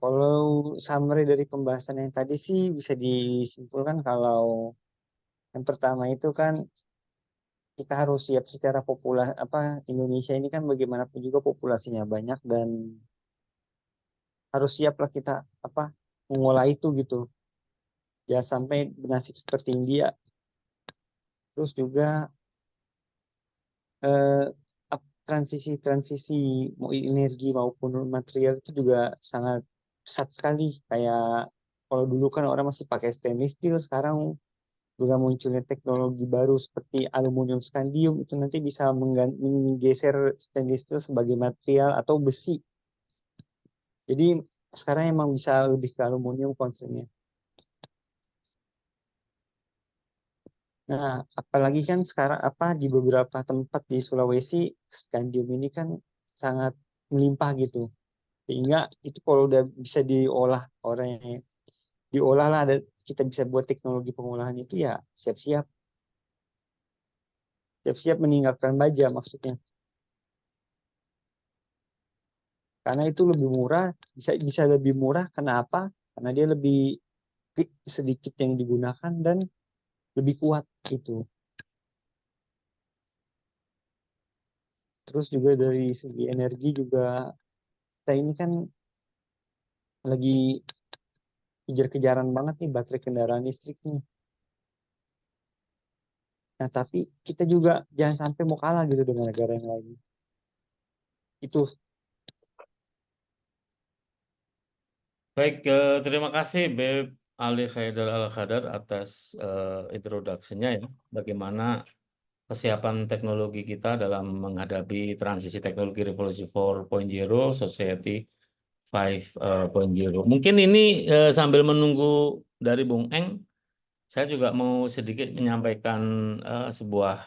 Kalau summary dari pembahasan yang tadi sih bisa disimpulkan kalau yang pertama itu kan kita harus siap secara Indonesia ini kan bagaimanapun juga populasinya banyak dan harus siap lah kita apa mengolah itu gitu. Ya sampai bernasib seperti India. Terus juga eh, transisi-transisi mau energi maupun material itu juga sangat pesat sekali. Kayak kalau dulu kan orang masih pakai stainless steel, sekarang juga munculnya teknologi baru seperti aluminium scandium itu nanti bisa menggeser stainless steel sebagai material atau besi. Jadi sekarang emang bisa lebih ke aluminium konsepnya. Nah, apalagi kan sekarang di beberapa tempat di Sulawesi scandium ini kan sangat melimpah gitu. Sehingga itu kalau udah bisa diolah orang yang diolah lah ada kita bisa buat teknologi pengolahan itu ya siap-siap siap-siap meninggalkan baja maksudnya. Karena itu lebih murah, bisa bisa lebih murah. Kenapa? Karena dia lebih sedikit yang digunakan dan lebih kuat itu. Terus juga dari segi energi juga kita ini kan lagi kejar-kejaran banget nih baterai kendaraan listrik nih. Nah, tapi kita juga jangan sampai mau kalah gitu dengan negara yang lain. Itu Baik, terima kasih Beb Ali Khaidar Al-Khadar atas introduction-nya ya. Bagaimana kesiapan teknologi kita dalam menghadapi transisi teknologi revolusi 4.0, society 5.0. Mungkin ini sambil menunggu dari Bung Eng, saya juga mau sedikit menyampaikan sebuah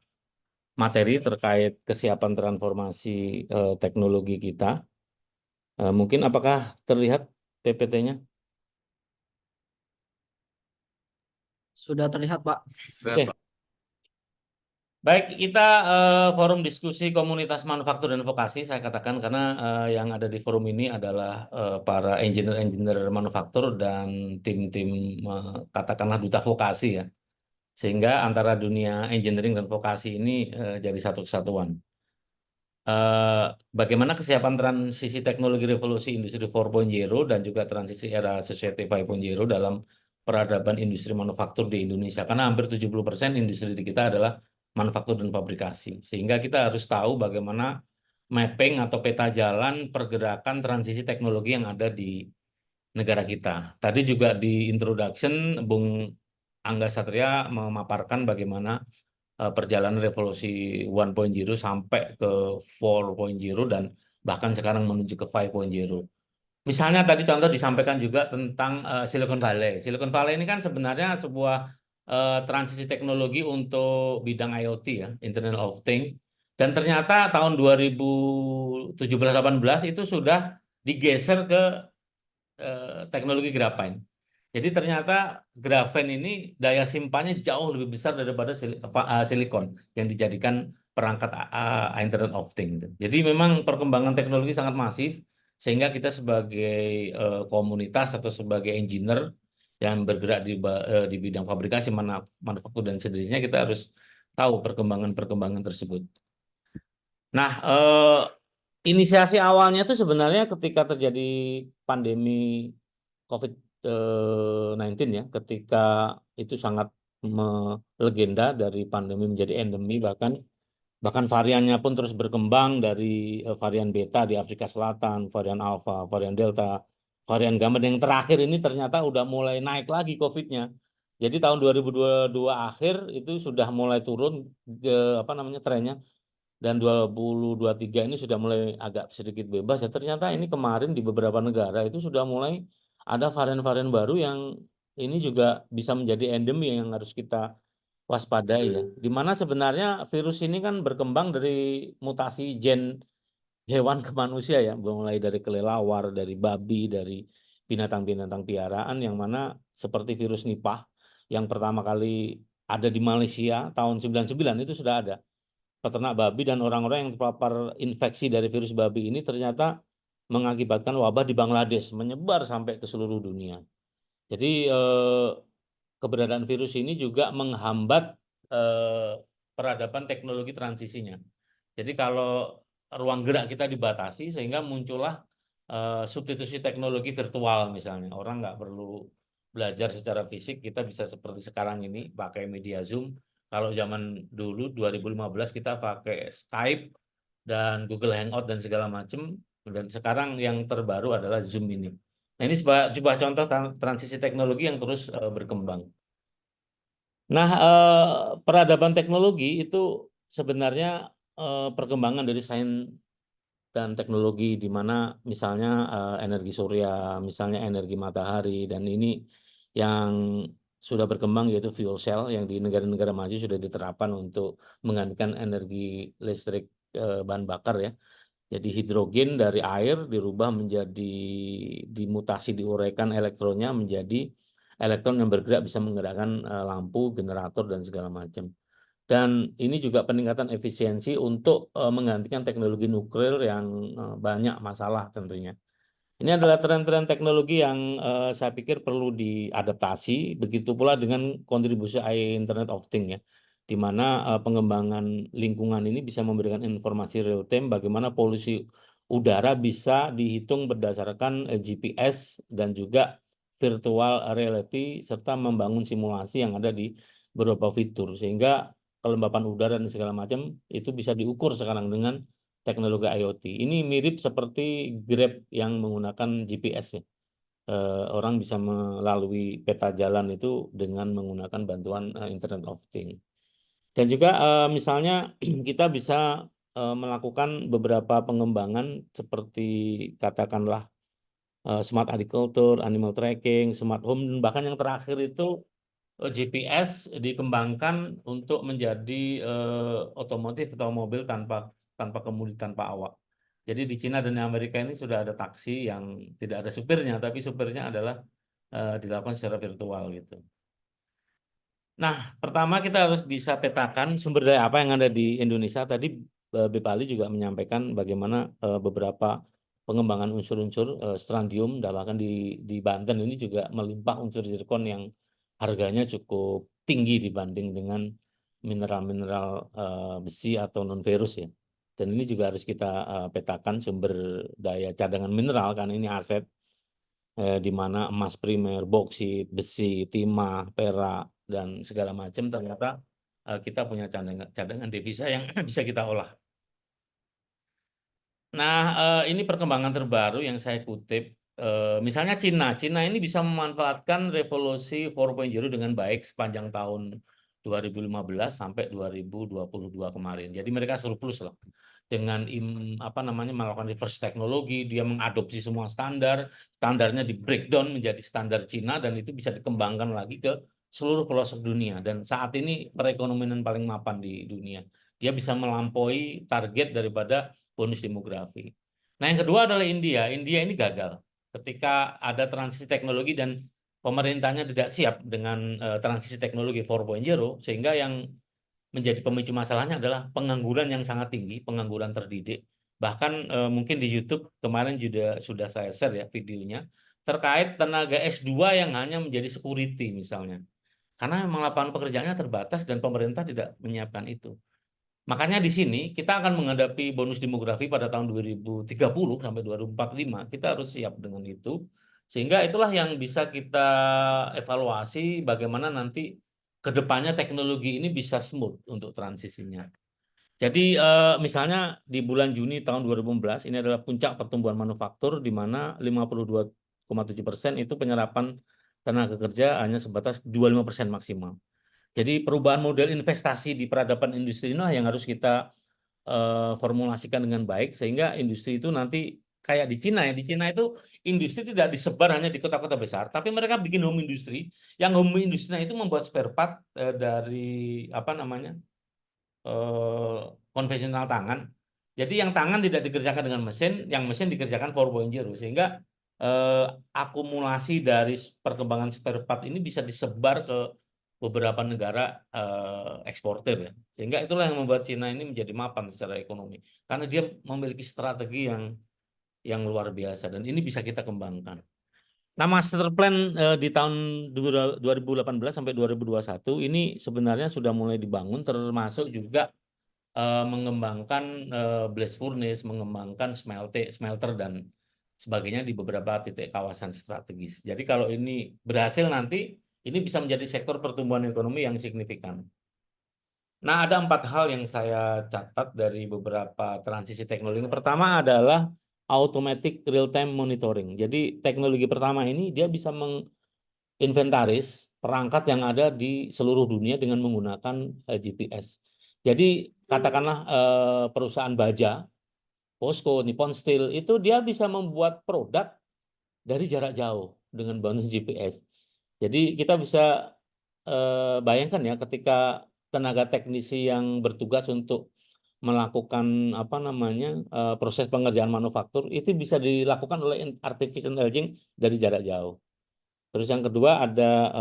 materi terkait kesiapan transformasi teknologi kita. Mungkin apakah terlihat PPT-nya? Sudah terlihat, Pak. Oke. Baik, kita forum diskusi komunitas manufaktur dan vokasi, saya katakan karena yang ada di forum ini adalah para engineer-engineer manufaktur dan tim-tim katakanlah duta vokasi ya. Sehingga antara dunia engineering dan vokasi ini jadi satu kesatuan. Eh, Bagaimana kesiapan transisi teknologi revolusi industri 4.0 dan juga transisi era society 5.0 dalam peradaban industri manufaktur di Indonesia. Karena hampir 70% industri di kita adalah manufaktur dan fabrikasi. Sehingga kita harus tahu bagaimana mapping atau peta jalan pergerakan transisi teknologi yang ada di negara kita. Tadi juga di introduction, Bung Angga Satria memaparkan bagaimana perjalanan revolusi 1.0 sampai ke 4.0 dan bahkan sekarang menuju ke 5.0. Misalnya tadi contoh disampaikan juga tentang Silicon Valley. Silicon Valley ini kan sebenarnya sebuah transisi teknologi untuk bidang IoT ya, Internet of Things. Dan ternyata tahun 2017-18 itu sudah digeser ke teknologi graphene. Jadi ternyata grafen ini daya simpannya jauh lebih besar daripada silikon yang dijadikan perangkat Internet of Things. Jadi memang perkembangan teknologi sangat masif sehingga kita sebagai komunitas atau sebagai engineer yang bergerak di bidang fabrikasi manufaktur dan seterusnya kita harus tahu perkembangan-perkembangan tersebut. Nah, inisiasi awalnya itu sebenarnya ketika terjadi pandemi COVID-19 ya, ketika itu sangat melegenda dari pandemi menjadi endemi, bahkan variannya pun terus berkembang dari varian beta di Afrika Selatan, varian alpha, varian delta, varian gamma, dan yang terakhir ini ternyata udah mulai naik lagi COVID-nya. Jadi tahun 2022 akhir itu sudah mulai turun apa namanya trennya, dan 2023 ini sudah mulai agak sedikit bebas ya. Ternyata ini kemarin di beberapa negara itu sudah mulai ada varian-varian baru yang ini juga bisa menjadi endemi yang harus kita waspadai ya. Di mana sebenarnya virus ini kan berkembang dari mutasi gen hewan ke manusia ya, mulai dari kelelawar, dari babi, dari binatang-binatang piaraan yang mana seperti virus Nipah yang pertama kali ada di Malaysia tahun 99 itu sudah ada. Peternak babi dan orang-orang yang terpapar infeksi dari virus babi ini ternyata mengakibatkan wabah di Bangladesh menyebar sampai ke seluruh dunia. Jadi keberadaan virus ini juga menghambat peradaban teknologi transisinya. Jadi kalau ruang gerak kita dibatasi sehingga muncullah substitusi teknologi virtual misalnya. Orang nggak perlu belajar secara fisik, kita bisa seperti sekarang ini pakai media Zoom. Kalau zaman dulu 2015 kita pakai Skype dan Google Hangout dan segala macam. Dan sekarang yang terbaru adalah Zoom ini. Nah, ini sebuah contoh transisi teknologi yang terus berkembang. Nah, peradaban teknologi itu sebenarnya perkembangan dari sains dan teknologi di mana misalnya energi surya, misalnya energi matahari, dan ini yang sudah berkembang yaitu fuel cell yang di negara-negara maju sudah diterapkan untuk menggantikan energi listrik bahan bakar ya. Jadi hidrogen dari air dirubah menjadi dimutasi diuraikan elektronnya menjadi elektron yang bergerak bisa menggerakkan lampu, generator dan segala macam. Dan ini juga peningkatan efisiensi untuk menggantikan teknologi nuklir yang banyak masalah tentunya. Ini adalah tren-tren teknologi yang saya pikir perlu diadaptasi, begitu pula dengan kontribusi Internet of Things ya, di mana pengembangan lingkungan ini bisa memberikan informasi real time bagaimana polusi udara bisa dihitung berdasarkan GPS dan juga virtual reality serta membangun simulasi yang ada di beberapa fitur sehingga kelembapan udara dan segala macam itu bisa diukur sekarang dengan teknologi IoT. Ini mirip seperti Grab yang menggunakan GPS ya. Orang bisa melalui peta jalan itu dengan menggunakan bantuan Internet of Things. Dan juga misalnya kita bisa melakukan beberapa pengembangan seperti katakanlah smart agriculture, animal tracking, smart home, dan bahkan yang terakhir itu GPS dikembangkan untuk menjadi otomotif atau mobil tanpa kemudi, tanpa awak. Jadi di Cina dan Amerika ini sudah ada taksi yang tidak ada supirnya, tapi supirnya adalah dilakukan secara virtual gitu. Nah, pertama kita harus bisa petakan sumber daya apa yang ada di Indonesia. Tadi Bepali juga menyampaikan bagaimana beberapa pengembangan unsur-unsur strandium, dan bahkan di Banten ini juga melimpah unsur zirkon yang harganya cukup tinggi dibanding dengan mineral-mineral besi atau non-ferrous ya. Dan ini juga harus kita petakan sumber daya cadangan mineral karena ini aset di mana emas primer, boksit, besi, timah, perak, dan segala macam ternyata kita punya cadangan devisa yang bisa kita olah. Nah, ini perkembangan terbaru yang saya kutip. Misalnya Cina ini bisa memanfaatkan revolusi 4.0 dengan baik sepanjang tahun 2015 sampai 2022 kemarin. Jadi mereka surplus lah dengan melakukan reverse teknologi, dia mengadopsi semua standarnya di breakdown menjadi standar Cina dan itu bisa dikembangkan lagi ke seluruh pelosok dunia. Dan saat ini perekonomian paling mapan di dunia. Dia bisa melampaui target daripada bonus demografi. Nah, yang kedua adalah India. India ini gagal ketika ada transisi teknologi dan pemerintahnya tidak siap dengan transisi teknologi 4.0 sehingga yang menjadi pemicu masalahnya adalah pengangguran yang sangat tinggi, pengangguran terdidik. Bahkan mungkin di YouTube kemarin juga sudah saya share ya videonya terkait tenaga S2 yang hanya menjadi security misalnya. Karena memang lapangan pekerjaannya terbatas dan pemerintah tidak menyiapkan itu. Makanya di sini kita akan menghadapi bonus demografi pada tahun 2030 sampai 2045. Kita harus siap dengan itu. Sehingga itulah yang bisa kita evaluasi bagaimana nanti ke depannya teknologi ini bisa smooth untuk transisinya. Jadi misalnya di bulan Juni tahun 2015 ini adalah puncak pertumbuhan manufaktur di mana 52,7% itu penyerapan tenaga kerja hanya sebatas 25% maksimal. Jadi perubahan model investasi di peradaban industri inilah yang harus kita formulasikan dengan baik sehingga industri itu nanti kayak di Cina ya. Di Cina itu industri tidak disebar hanya di kota-kota besar, tapi mereka bikin home industry. Yang home industry itu membuat spare part dari konvensional tangan. Jadi yang tangan tidak dikerjakan dengan mesin, yang mesin dikerjakan 4.0 sehingga akumulasi dari perkembangan spare part ini bisa disebar ke beberapa negara eksportir ya. Sehingga itulah yang membuat Cina ini menjadi mapan secara ekonomi. Karena dia memiliki strategi yang luar biasa dan ini bisa kita kembangkan. Nah, master plan di tahun 2018 sampai 2021 ini sebenarnya sudah mulai dibangun, termasuk juga mengembangkan blast furnace, mengembangkan smelter dan sebagainya di beberapa titik kawasan strategis. Jadi kalau ini berhasil nanti, ini bisa menjadi sektor pertumbuhan ekonomi yang signifikan. Nah, ada 4 hal yang saya catat dari beberapa transisi teknologi. Yang pertama adalah automatic real-time monitoring. Jadi teknologi pertama ini dia bisa menginventaris perangkat yang ada di seluruh dunia dengan menggunakan GPS. Jadi katakanlah perusahaan baja, POSCO, Nippon Steel, itu dia bisa membuat produk dari jarak jauh dengan bonus GPS. Jadi kita bisa bayangkan ya ketika tenaga teknisi yang bertugas untuk melakukan apa namanya proses pengerjaan manufaktur itu bisa dilakukan oleh artificial intelligence dari jarak jauh. Terus yang kedua ada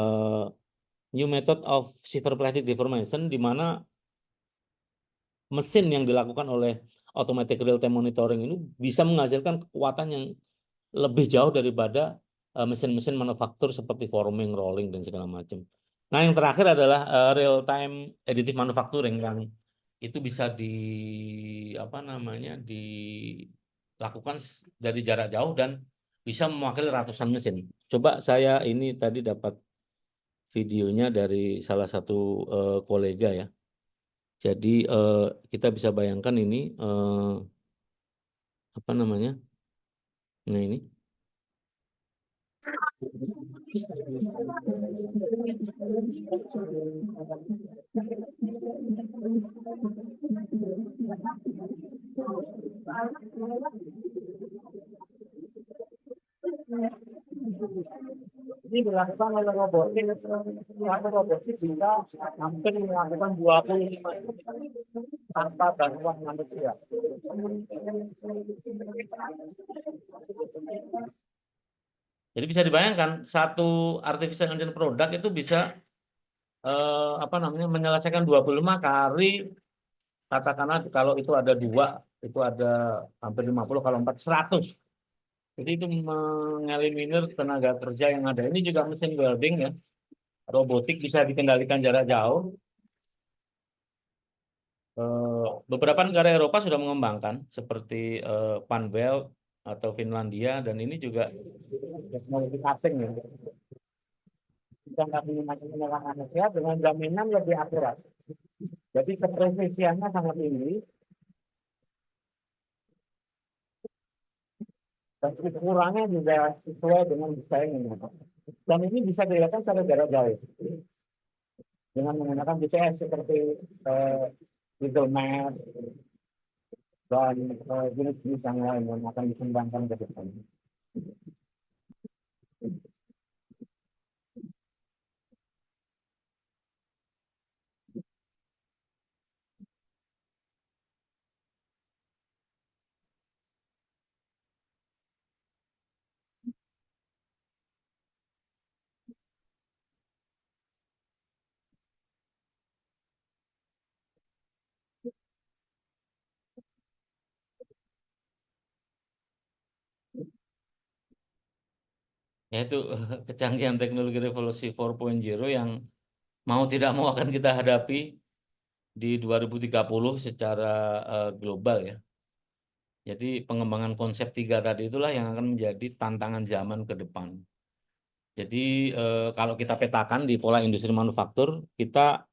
new method of silver plastic deformation di mana mesin yang dilakukan oleh automatic real time monitoring ini bisa menghasilkan kekuatan yang lebih jauh daripada mesin-mesin manufaktur seperti forming, rolling dan segala macam. Nah, yang terakhir adalah real time additive manufacturing yang itu bisa apa namanya dilakukan dari jarak jauh dan bisa mewakili ratusan mesin. Coba saya ini tadi dapat videonya dari salah satu kolega ya. Jadi kita bisa bayangkan ini apa namanya? Nah ini. Ini dilakukan oleh robotik bisa hampir melakukan 25 tanpa bantuan manusia. Jadi bisa dibayangkan satu artificial intelligence produk itu bisa apa namanya menyelesaikan 25 kali, katakanlah kalau itu ada 2 itu ada hampir 50, kalau 4 100. Jadi itu mengeliminir tenaga kerja yang ada. Ini juga mesin welding ya, robotik bisa dikendalikan jarak jauh. Beberapa negara Eropa sudah mengembangkan seperti Panweld atau Finlandia dan ini juga Teknologi cutting ya. Bisa menggunakan manusia dengan jaminan lebih akurat. Jadi kepresisiannya sangat tinggi. Dan ukurannya juga sesuai dengan desain ini. Dan ini bisa dilakukan secara jarak jauh dengan menggunakan GPS seperti Google Maps dan jenis-jenis yang lain yang akan dikembangkan ke depan. yaitu kecanggihan teknologi revolusi 4.0 yang mau tidak mau akan kita hadapi di 2030 secara global ya. Jadi pengembangan konsep 3 tadi itulah yang akan menjadi tantangan zaman ke depan. Jadi kalau kita petakan di pola industri manufaktur, kita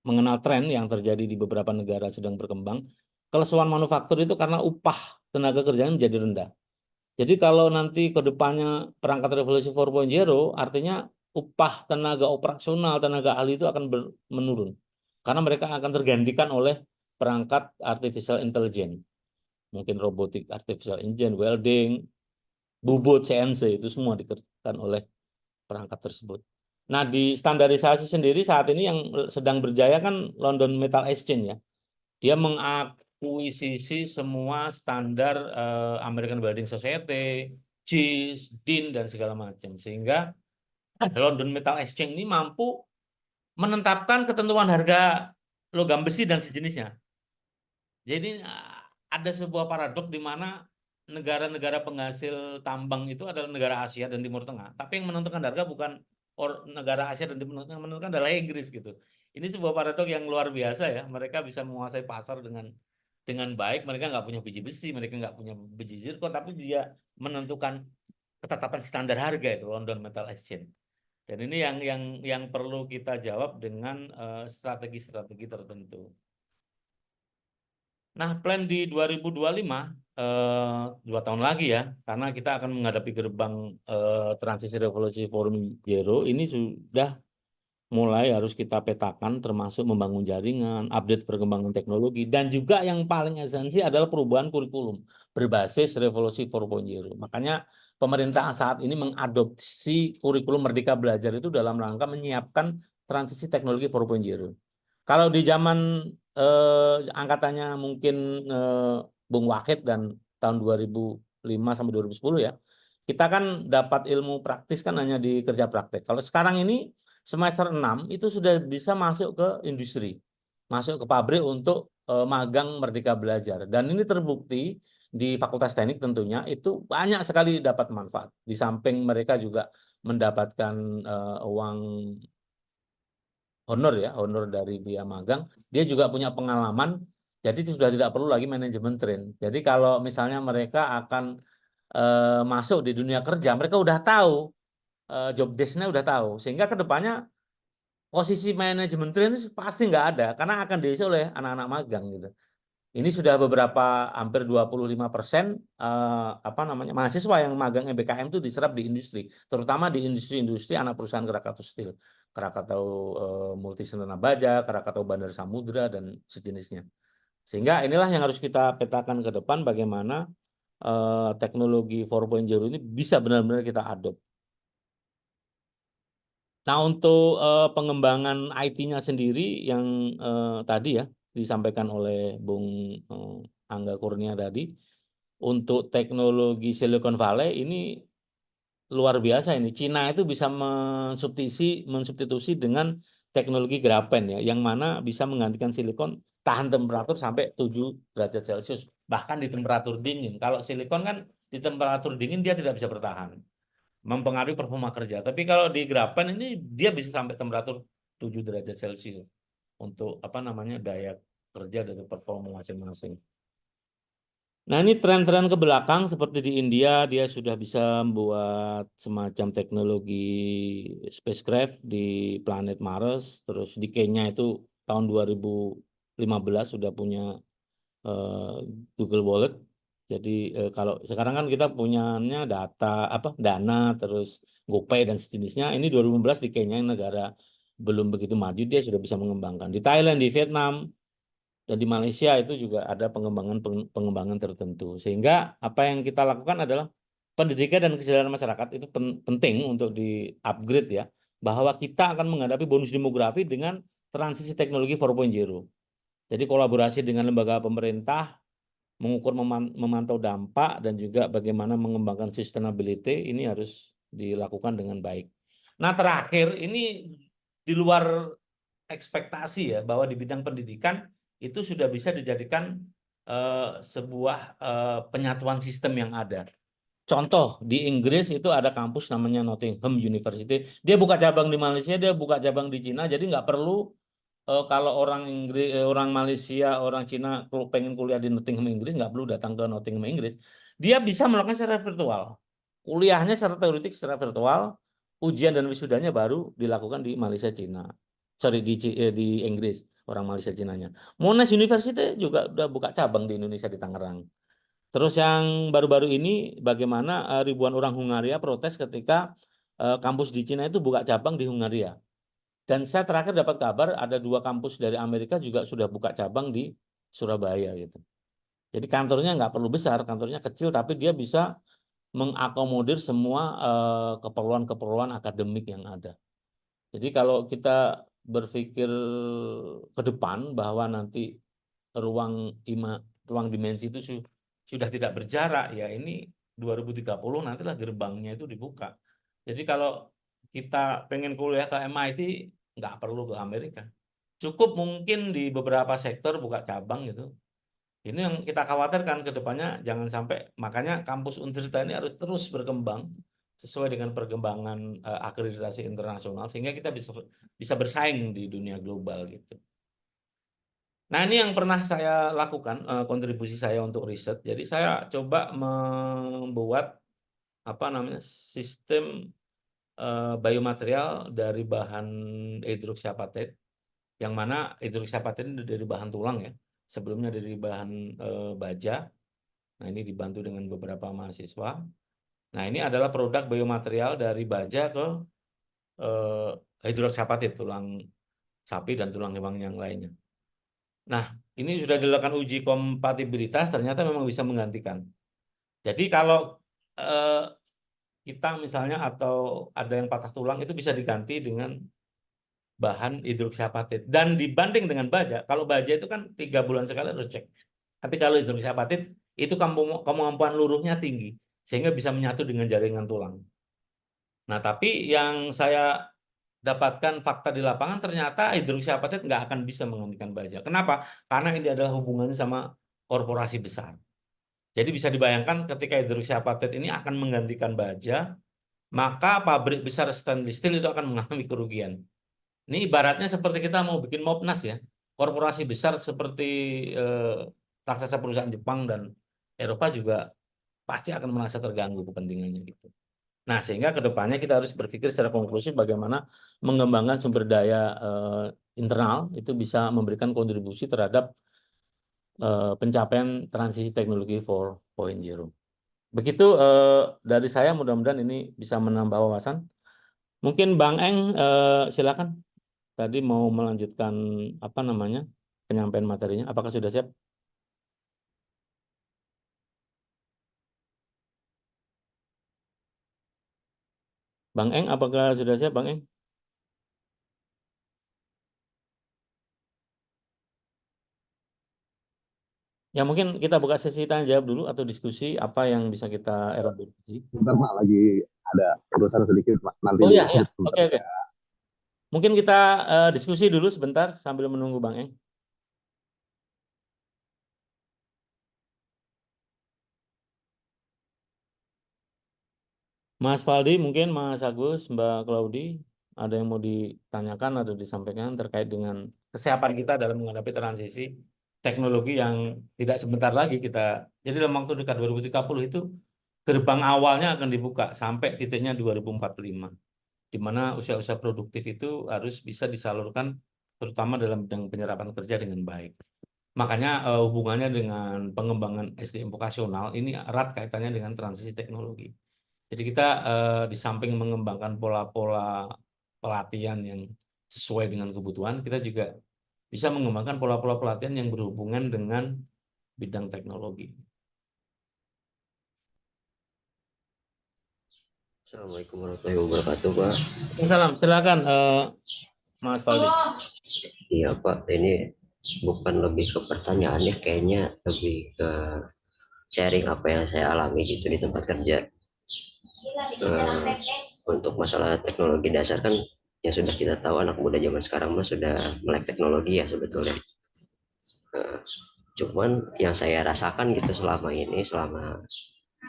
mengenal tren yang terjadi di beberapa negara sedang berkembang. Kelesuan manufaktur itu karena upah tenaga kerjanya menjadi rendah. Jadi kalau nanti ke depannya perangkat revolusi 4.0, artinya upah tenaga operasional, tenaga ahli itu akan menurun. Karena mereka akan tergantikan oleh perangkat artificial intelligence. Mungkin robotik artificial intelligence, welding, bubut, CNC, itu semua dikerjakan oleh perangkat tersebut. Nah, di standarisasi sendiri saat ini yang sedang berjaya kan London Metal Exchange ya. Dia mengakuisisi semua standar American Welding Society, JIS, DIN dan segala macam. Sehingga London Metal Exchange ini mampu menetapkan ketentuan harga logam besi dan sejenisnya. Jadi ada sebuah paradok di mana negara-negara penghasil tambang itu adalah negara Asia dan Timur Tengah, tapi yang menentukan harga bukan negara Asia dan Timur Tengah, yang menentukan adalah Inggris gitu. Ini sebuah paradok yang luar biasa ya. Mereka bisa menguasai pasar dengan baik. Mereka nggak punya biji besi, mereka nggak punya biji zirkon, tapi dia menentukan ketetapan standar harga itu London Metal Exchange. Dan ini yang perlu kita jawab dengan strategi-strategi tertentu. Nah, plan di 2025 2 tahun lagi ya, karena kita akan menghadapi gerbang transisi revolusi 4.0 ini sudah mulai harus kita petakan, termasuk membangun jaringan, update perkembangan teknologi, dan juga yang paling esensi adalah perubahan kurikulum berbasis revolusi 4.0. Makanya pemerintah saat ini mengadopsi kurikulum Merdeka Belajar itu dalam rangka menyiapkan transisi teknologi 4.0. Kalau di zaman angkatannya mungkin Bung Wahid dan tahun 2005 sampai 2010 ya, kita kan dapat ilmu praktis kan hanya di kerja praktek. Kalau sekarang ini semester 6 itu sudah bisa masuk ke industri, masuk ke pabrik untuk magang Merdeka Belajar. Dan ini terbukti di Fakultas Teknik tentunya itu banyak sekali dapat manfaat. Di samping mereka juga mendapatkan uang honor ya, honor dari dia magang, dia juga punya pengalaman, jadi sudah tidak perlu lagi manajemen train. Jadi kalau misalnya mereka akan masuk di dunia kerja, mereka udah tahu job desk-nya udah tahu, sehingga kedepannya posisi manajemen train itu pasti nggak ada, karena akan diisi oleh anak-anak magang gitu. Ini sudah beberapa hampir 25% mahasiswa yang magang MBKM itu diserap di industri, terutama di industri-industri anak perusahaan Krakatau Steel, Krakatau Multisenana Baja, Krakatau Bandar Samudra dan sejenisnya. Sehingga inilah yang harus kita petakan ke depan, bagaimana teknologi 4.0 ini bisa benar-benar kita adopt. Nah, untuk pengembangan IT-nya sendiri yang tadi ya disampaikan oleh Bung Angga Kurnia tadi, untuk teknologi Silicon Valley ini luar biasa ini. Cina itu bisa mensubstitusi dengan teknologi grafen ya, yang mana bisa menggantikan silikon tahan temperatur sampai 7 derajat Celcius, bahkan di temperatur dingin. Kalau silikon kan di temperatur dingin dia tidak bisa bertahan, mempengaruhi performa kerja. Tapi kalau di grafen ini dia bisa sampai temperatur 7 derajat Celcius untuk daya kerja dari performa masing-masing. Nah, ini tren-tren ke belakang seperti di India dia sudah bisa membuat semacam teknologi spacecraft di planet Mars, terus di Kenya itu tahun 2015 sudah punya Google Wallet. Jadi kalau sekarang kan kita punyanya Dana, terus GoPay dan sejenisnya. Ini 2015 di Kenya, negara belum begitu maju, dia sudah bisa mengembangkan. Di Thailand, di Vietnam, dan di Malaysia itu juga ada pengembangan tertentu. Sehingga apa yang kita lakukan adalah pendidikan dan kesadaran masyarakat itu penting untuk di-upgrade ya, bahwa kita akan menghadapi bonus demografi dengan transisi teknologi 4.0. Jadi kolaborasi dengan lembaga pemerintah, mengukur memantau dampak, dan juga bagaimana mengembangkan sustainability ini harus dilakukan dengan baik. Nah, terakhir ini di luar ekspektasi ya, bahwa di bidang pendidikan itu sudah bisa dijadikan sebuah penyatuan sistem yang ada. Contoh, di Inggris itu ada kampus namanya Nottingham University. Dia buka cabang di Malaysia, dia buka cabang di Cina, jadi nggak perlu kalau orang Inggris, orang Malaysia, orang Cina kalau pengen kuliah di Nottingham Inggris nggak perlu datang ke Nottingham Inggris. Dia bisa melakukan secara virtual. Kuliahnya secara teoretik secara virtual, ujian dan wisudanya baru dilakukan di Malaysia Cina. Sorry, di Inggris, orang Malaysia Cinanya. Monash University juga udah buka cabang di Indonesia di Tangerang. Terus yang baru-baru ini bagaimana ribuan orang Hungaria protes ketika kampus di Cina itu buka cabang di Hungaria. Dan saya terakhir dapat kabar ada 2 kampus dari Amerika juga sudah buka cabang di Surabaya gitu. Jadi kantornya nggak perlu besar, kantornya kecil, tapi dia bisa mengakomodir semua keperluan-keperluan akademik yang ada. Jadi kalau kita berpikir ke depan bahwa nanti ruang dimensi itu sudah tidak berjarak, ya ini 2030 nantilah gerbangnya itu dibuka. Jadi kalau kita pengen kuliah ke MIT, nggak perlu ke Amerika. Cukup mungkin di beberapa sektor buka cabang gitu. Ini yang kita khawatirkan ke depannya, jangan sampai, makanya kampus Untirta ini harus terus berkembang sesuai dengan perkembangan akreditasi internasional sehingga kita bisa bersaing di dunia global gitu. Nah, ini yang pernah saya lakukan, kontribusi saya untuk riset. Jadi saya coba membuat sistem biomaterial dari bahan hidroksiapatit, yang mana hidroksiapatit ini dari bahan tulang ya. Sebelumnya dari bahan baja. Nah, ini dibantu dengan beberapa mahasiswa. Nah, ini adalah produk biomaterial dari baja ke hidroksiapatit, tulang sapi dan tulang hewan yang lainnya. Nah, ini sudah dilakukan uji kompatibilitas, ternyata memang bisa menggantikan. Jadi kalau kita misalnya atau ada yang patah tulang itu bisa diganti dengan bahan hidroksiapatit. Dan dibanding dengan baja, kalau baja itu kan 3 bulan sekali harus cek. Tapi kalau hidroksiapatit itu kemampuan luruhnya tinggi sehingga bisa menyatu dengan jaringan tulang. Nah, tapi yang saya dapatkan fakta di lapangan ternyata hidroksiapatit nggak akan bisa menggantikan baja. Kenapa? Karena ini adalah hubungannya sama korporasi besar. Jadi bisa dibayangkan ketika hidroksiapatit ini akan menggantikan baja, maka pabrik besar stainless steel itu akan mengalami kerugian. Ini ibaratnya seperti kita mau bikin Mopnas ya. Korporasi besar seperti raksasa perusahaan Jepang dan Eropa juga pasti akan merasa terganggu kepentingannya gitu. Nah, sehingga ke depannya kita harus berpikir secara konklusif bagaimana mengembangkan sumber daya internal itu bisa memberikan kontribusi terhadap pencapaian transisi teknologi 4.0. Begitu dari saya, mudah-mudahan ini bisa menambah wawasan. Mungkin Bang Eng silakan. Tadi mau melanjutkan penyampaian materinya. Apakah sudah siap? Bang Eng, apakah sudah siap, Bang Eng? Ya, mungkin kita buka sesi tanya jawab dulu atau diskusi apa yang bisa kita elaborasi. Bentar Pak, lagi ada urusan sedikit Pak. Nanti Oh iya, ya. sebentar. Oke. Mungkin kita diskusi dulu sebentar sambil menunggu Bang Eng. Mas Faldi, mungkin Mas Agus, Mbak Claudi, ada yang mau ditanyakan atau disampaikan terkait dengan kesiapan kita dalam menghadapi transisi teknologi yang tidak sebentar lagi kita. Jadi dalam waktu dekat 2030 itu gerbang awalnya akan dibuka sampai titiknya 2045, di mana usia-usia produktif itu harus bisa disalurkan terutama dalam bidang penyerapan kerja dengan baik. Makanya hubungannya dengan pengembangan SDM vokasional ini erat kaitannya dengan transisi teknologi. Jadi kita di samping mengembangkan pola-pola pelatihan yang sesuai dengan kebutuhan, kita juga bisa mengembangkan pola-pola pelatihan yang berhubungan dengan bidang teknologi. Assalamualaikum warahmatullahi wabarakatuh, Pak. Salam, silakan Mas Faldi. Iya, Pak. Ini bukan lebih ke pertanyaannya, kayaknya lebih ke sharing apa yang saya alami gitu di tempat kerja. Untuk masalah teknologi dasar kan yang sudah kita tahu anak muda zaman sekarang mah sudah melek teknologi ya sebetulnya. Cuman yang saya rasakan gitu selama ini,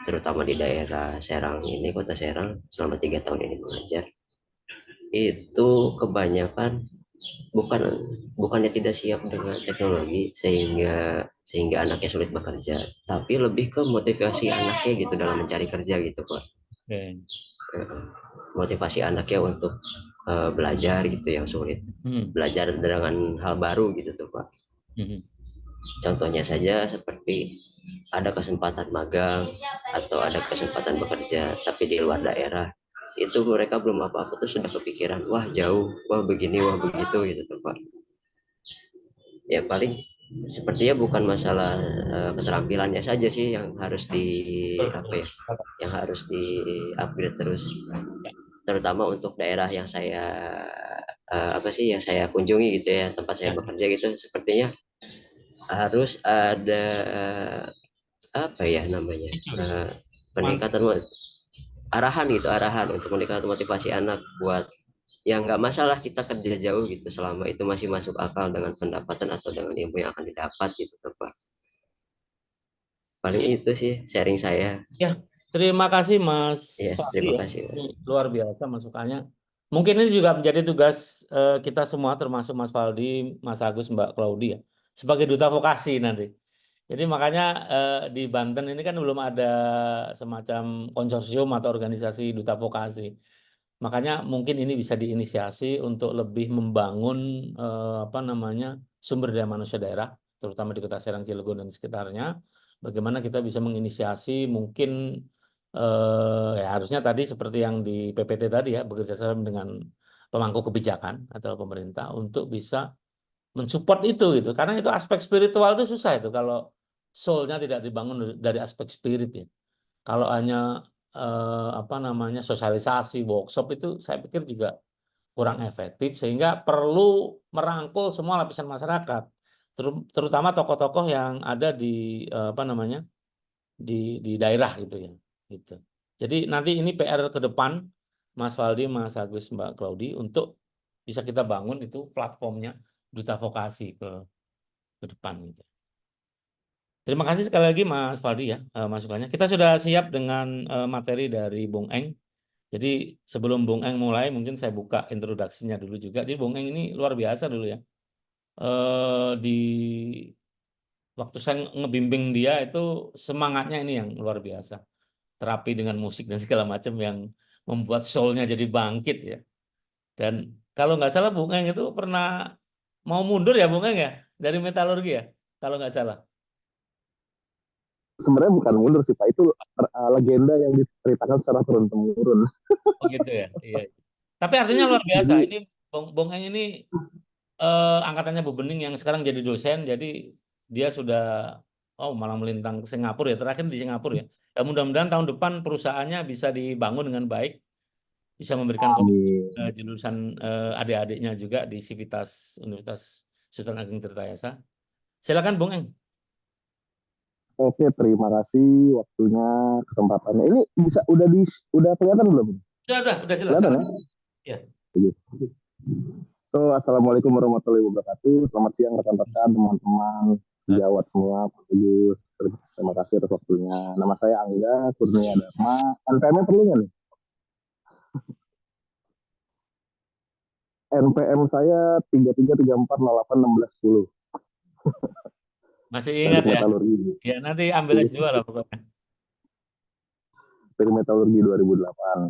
terutama di daerah Serang ini, kota Serang, selama 3 tahun ini mengajar, itu kebanyakan bukannya tidak siap dengan teknologi sehingga anaknya sulit bekerja, tapi lebih ke motivasi anaknya gitu dalam mencari kerja gitu, Pak. Okay. Motivasi anaknya untuk belajar gitu yang sulit, belajar dengan hal baru gitu tuh, Pak. Contohnya saja seperti ada kesempatan magang atau ada kesempatan bekerja tapi di luar daerah, itu mereka belum apa-apa tuh sudah kepikiran, wah jauh, wah begini, wah begitu gitu tuh, Pak. Ya paling sepertinya bukan masalah keterampilannya saja sih yang harus yang harus di upgrade terus, terutama untuk daerah yang saya yang saya kunjungi gitu ya, tempat saya bekerja gitu, sepertinya harus ada peningkatan arahan untuk meningkatkan motivasi anak buat ya nggak masalah kita kerja jauh gitu selama itu masih masuk akal dengan pendapatan atau dengan ilmu yang akan didapat gitu, Pak. Paling Ya, itu sih sharing saya. ya, terima kasih Mas Ya, Fahdi terima ya. kasih, Mas. Ini luar biasa masukannya. Mungkin ini juga menjadi tugas kita semua, termasuk Mas Faldi, Mas Agus, Mbak Claudia, sebagai duta vokasi nanti. Jadi makanya di Banten ini kan belum ada semacam konsorsium atau organisasi duta vokasi. Makanya mungkin ini bisa diinisiasi untuk lebih membangun apa namanya sumber daya manusia daerah, terutama di Kota Serang, Cilegon dan sekitarnya. Bagaimana kita bisa menginisiasi mungkin ya harusnya tadi seperti yang di PPT tadi ya, bekerja sama dengan pemangku kebijakan atau pemerintah untuk bisa mensupport itu gitu. Karena itu aspek spiritual itu susah itu kalau soul-nya tidak dibangun dari aspek spirit ya. Kalau hanya apa namanya sosialisasi, workshop itu saya pikir juga kurang efektif sehingga perlu merangkul semua lapisan masyarakat, terutama tokoh-tokoh yang ada di apa namanya di daerah gitu ya. Gitu. Jadi nanti ini PR ke depan, Mas Faldi, Mas Agus, Mbak Claudi untuk bisa kita bangun itu platformnya duta vokasi ke depan gitu. Terima kasih sekali lagi Mas Faldi ya masukannya. Kita sudah siap dengan materi dari Bung Eng. Jadi sebelum Bung Eng mulai mungkin saya buka introduksinya dulu juga. Jadi Bung Eng ini luar biasa dulu ya. Di waktu saya ngebimbing dia itu semangatnya ini yang luar biasa. Terapi dengan musik dan segala macam yang membuat soul-nya jadi bangkit ya. Dan kalau nggak salah Bung Eng itu pernah mau mundur ya Bung Eng ya dari metalurgi ya kalau nggak salah. Sebenarnya bukan mundur sih Pak, itu legenda yang diceritakan secara turun-temurun. Oh gitu ya. Iya. Tapi artinya luar biasa. Jadi Ini Bung Eng ini angkatannya Bu Bening yang sekarang jadi dosen. Jadi dia sudah malah melintang ke Singapura ya. Terakhir di Singapura ya. Dan mudah-mudahan tahun depan perusahaannya bisa dibangun dengan baik, bisa memberikan amin. jurusan adik-adiknya juga di Sivitas Universitas Sultan Ageng Tirtayasa. Silakan Bung Eng. Oke, terima kasih waktunya, kesempatannya. Ini bisa udah kelihatan belum? Udah jelas. Kelihatan ya? Ya. So, assalamualaikum warahmatullahi wabarakatuh. Selamat siang rekan-rekan, teman-teman sejawat semua, Pak Agus. Terima kasih atas waktunya. Nama saya Angga Kurnia Dharma. NPM-nya perlu nggak nih? NPM saya 3334081610. Masih ingat ya? Metalurgi. Ya nanti ambil S2 lah pokoknya. Dari Metalurgi 2008.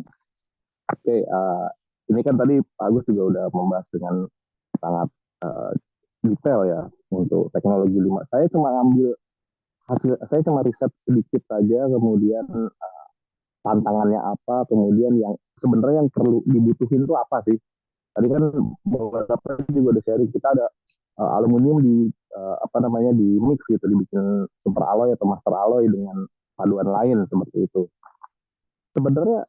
Oke, ini kan tadi Pak Agus juga udah membahas dengan sangat detail ya untuk teknologi 5. Saya cuma ambil hasil, saya cuma riset sedikit saja, kemudian tantangannya apa, kemudian yang sebenarnya yang perlu dibutuhin itu apa sih? Tadi kan beberapa juga udah sharing, kita ada aluminium di apa namanya di mix gitu, dibikin super alloy atau master alloy dengan paduan lain seperti itu. Sebenarnya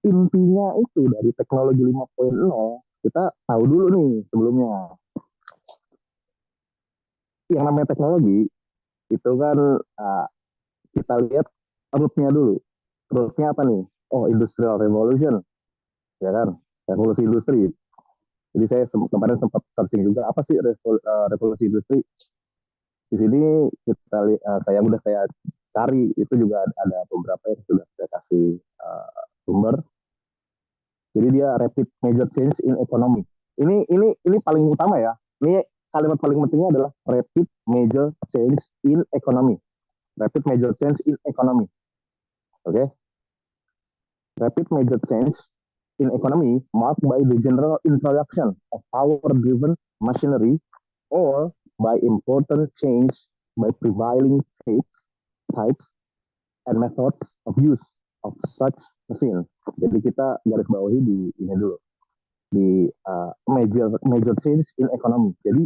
intinya itu dari teknologi 5.0 kita tahu dulu nih sebelumnya. Yang namanya teknologi itu kan kita lihat rootnya dulu. Rootnya apa nih? Oh, industrial revolution, ya kan? Revolusi industri. Jadi saya kemarin sempat searching juga apa sih revolusi industri. Di sini saya cari itu juga ada beberapa yang sudah saya kasih sumber. Jadi dia rapid major change in economy. Ini paling utama ya. Ini kalimat paling pentingnya adalah rapid major change in economy. Rapid major change in economy. Oke. Okay? Rapid major change in economy marked by the general introduction of power-driven machinery or by important change by prevailing types and methods of use of such machine. Jadi kita garis bawahi di ini dulu, di major change in economy. Jadi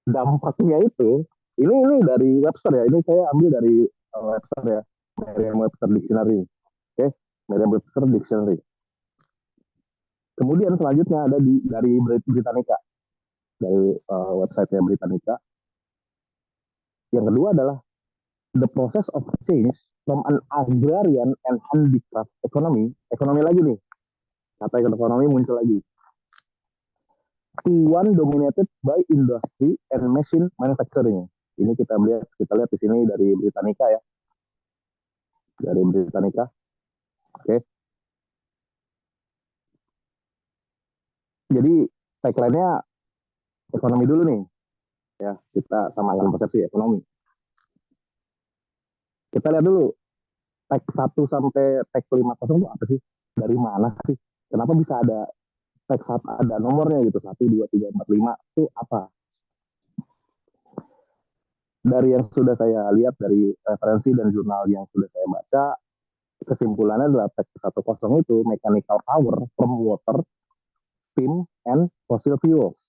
dampaknya itu ini dari Webster ya. Ini saya ambil dari Webster ya, Merriam-Webster Dictionary. Oke, Merriam-Webster Dictionary. Kemudian selanjutnya ada dari Britannica, dari website-nya Britannica. Yang kedua adalah the process of change from an agrarian and handicraft economy. Ekonomi lagi nih, kata ekonomi muncul lagi. To one dominated by industry and machine manufacturing. Ini kita lihat di sini dari Britannica ya. dari Britannica. Oke. Jadi tagline-nya ekonomi dulu nih. Ya, kita samakan persepsi ekonomi. Kita lihat dulu tag 1 sampai tag 50 itu apa sih? Dari mana sih? Kenapa bisa ada tag ada nomornya gitu 1, 2, 3, 4, 5 itu apa? Dari yang sudah saya lihat dari referensi dan jurnal yang sudah saya baca, kesimpulannya adalah tag 10 itu mechanical power from water, steam, and fossil fuels.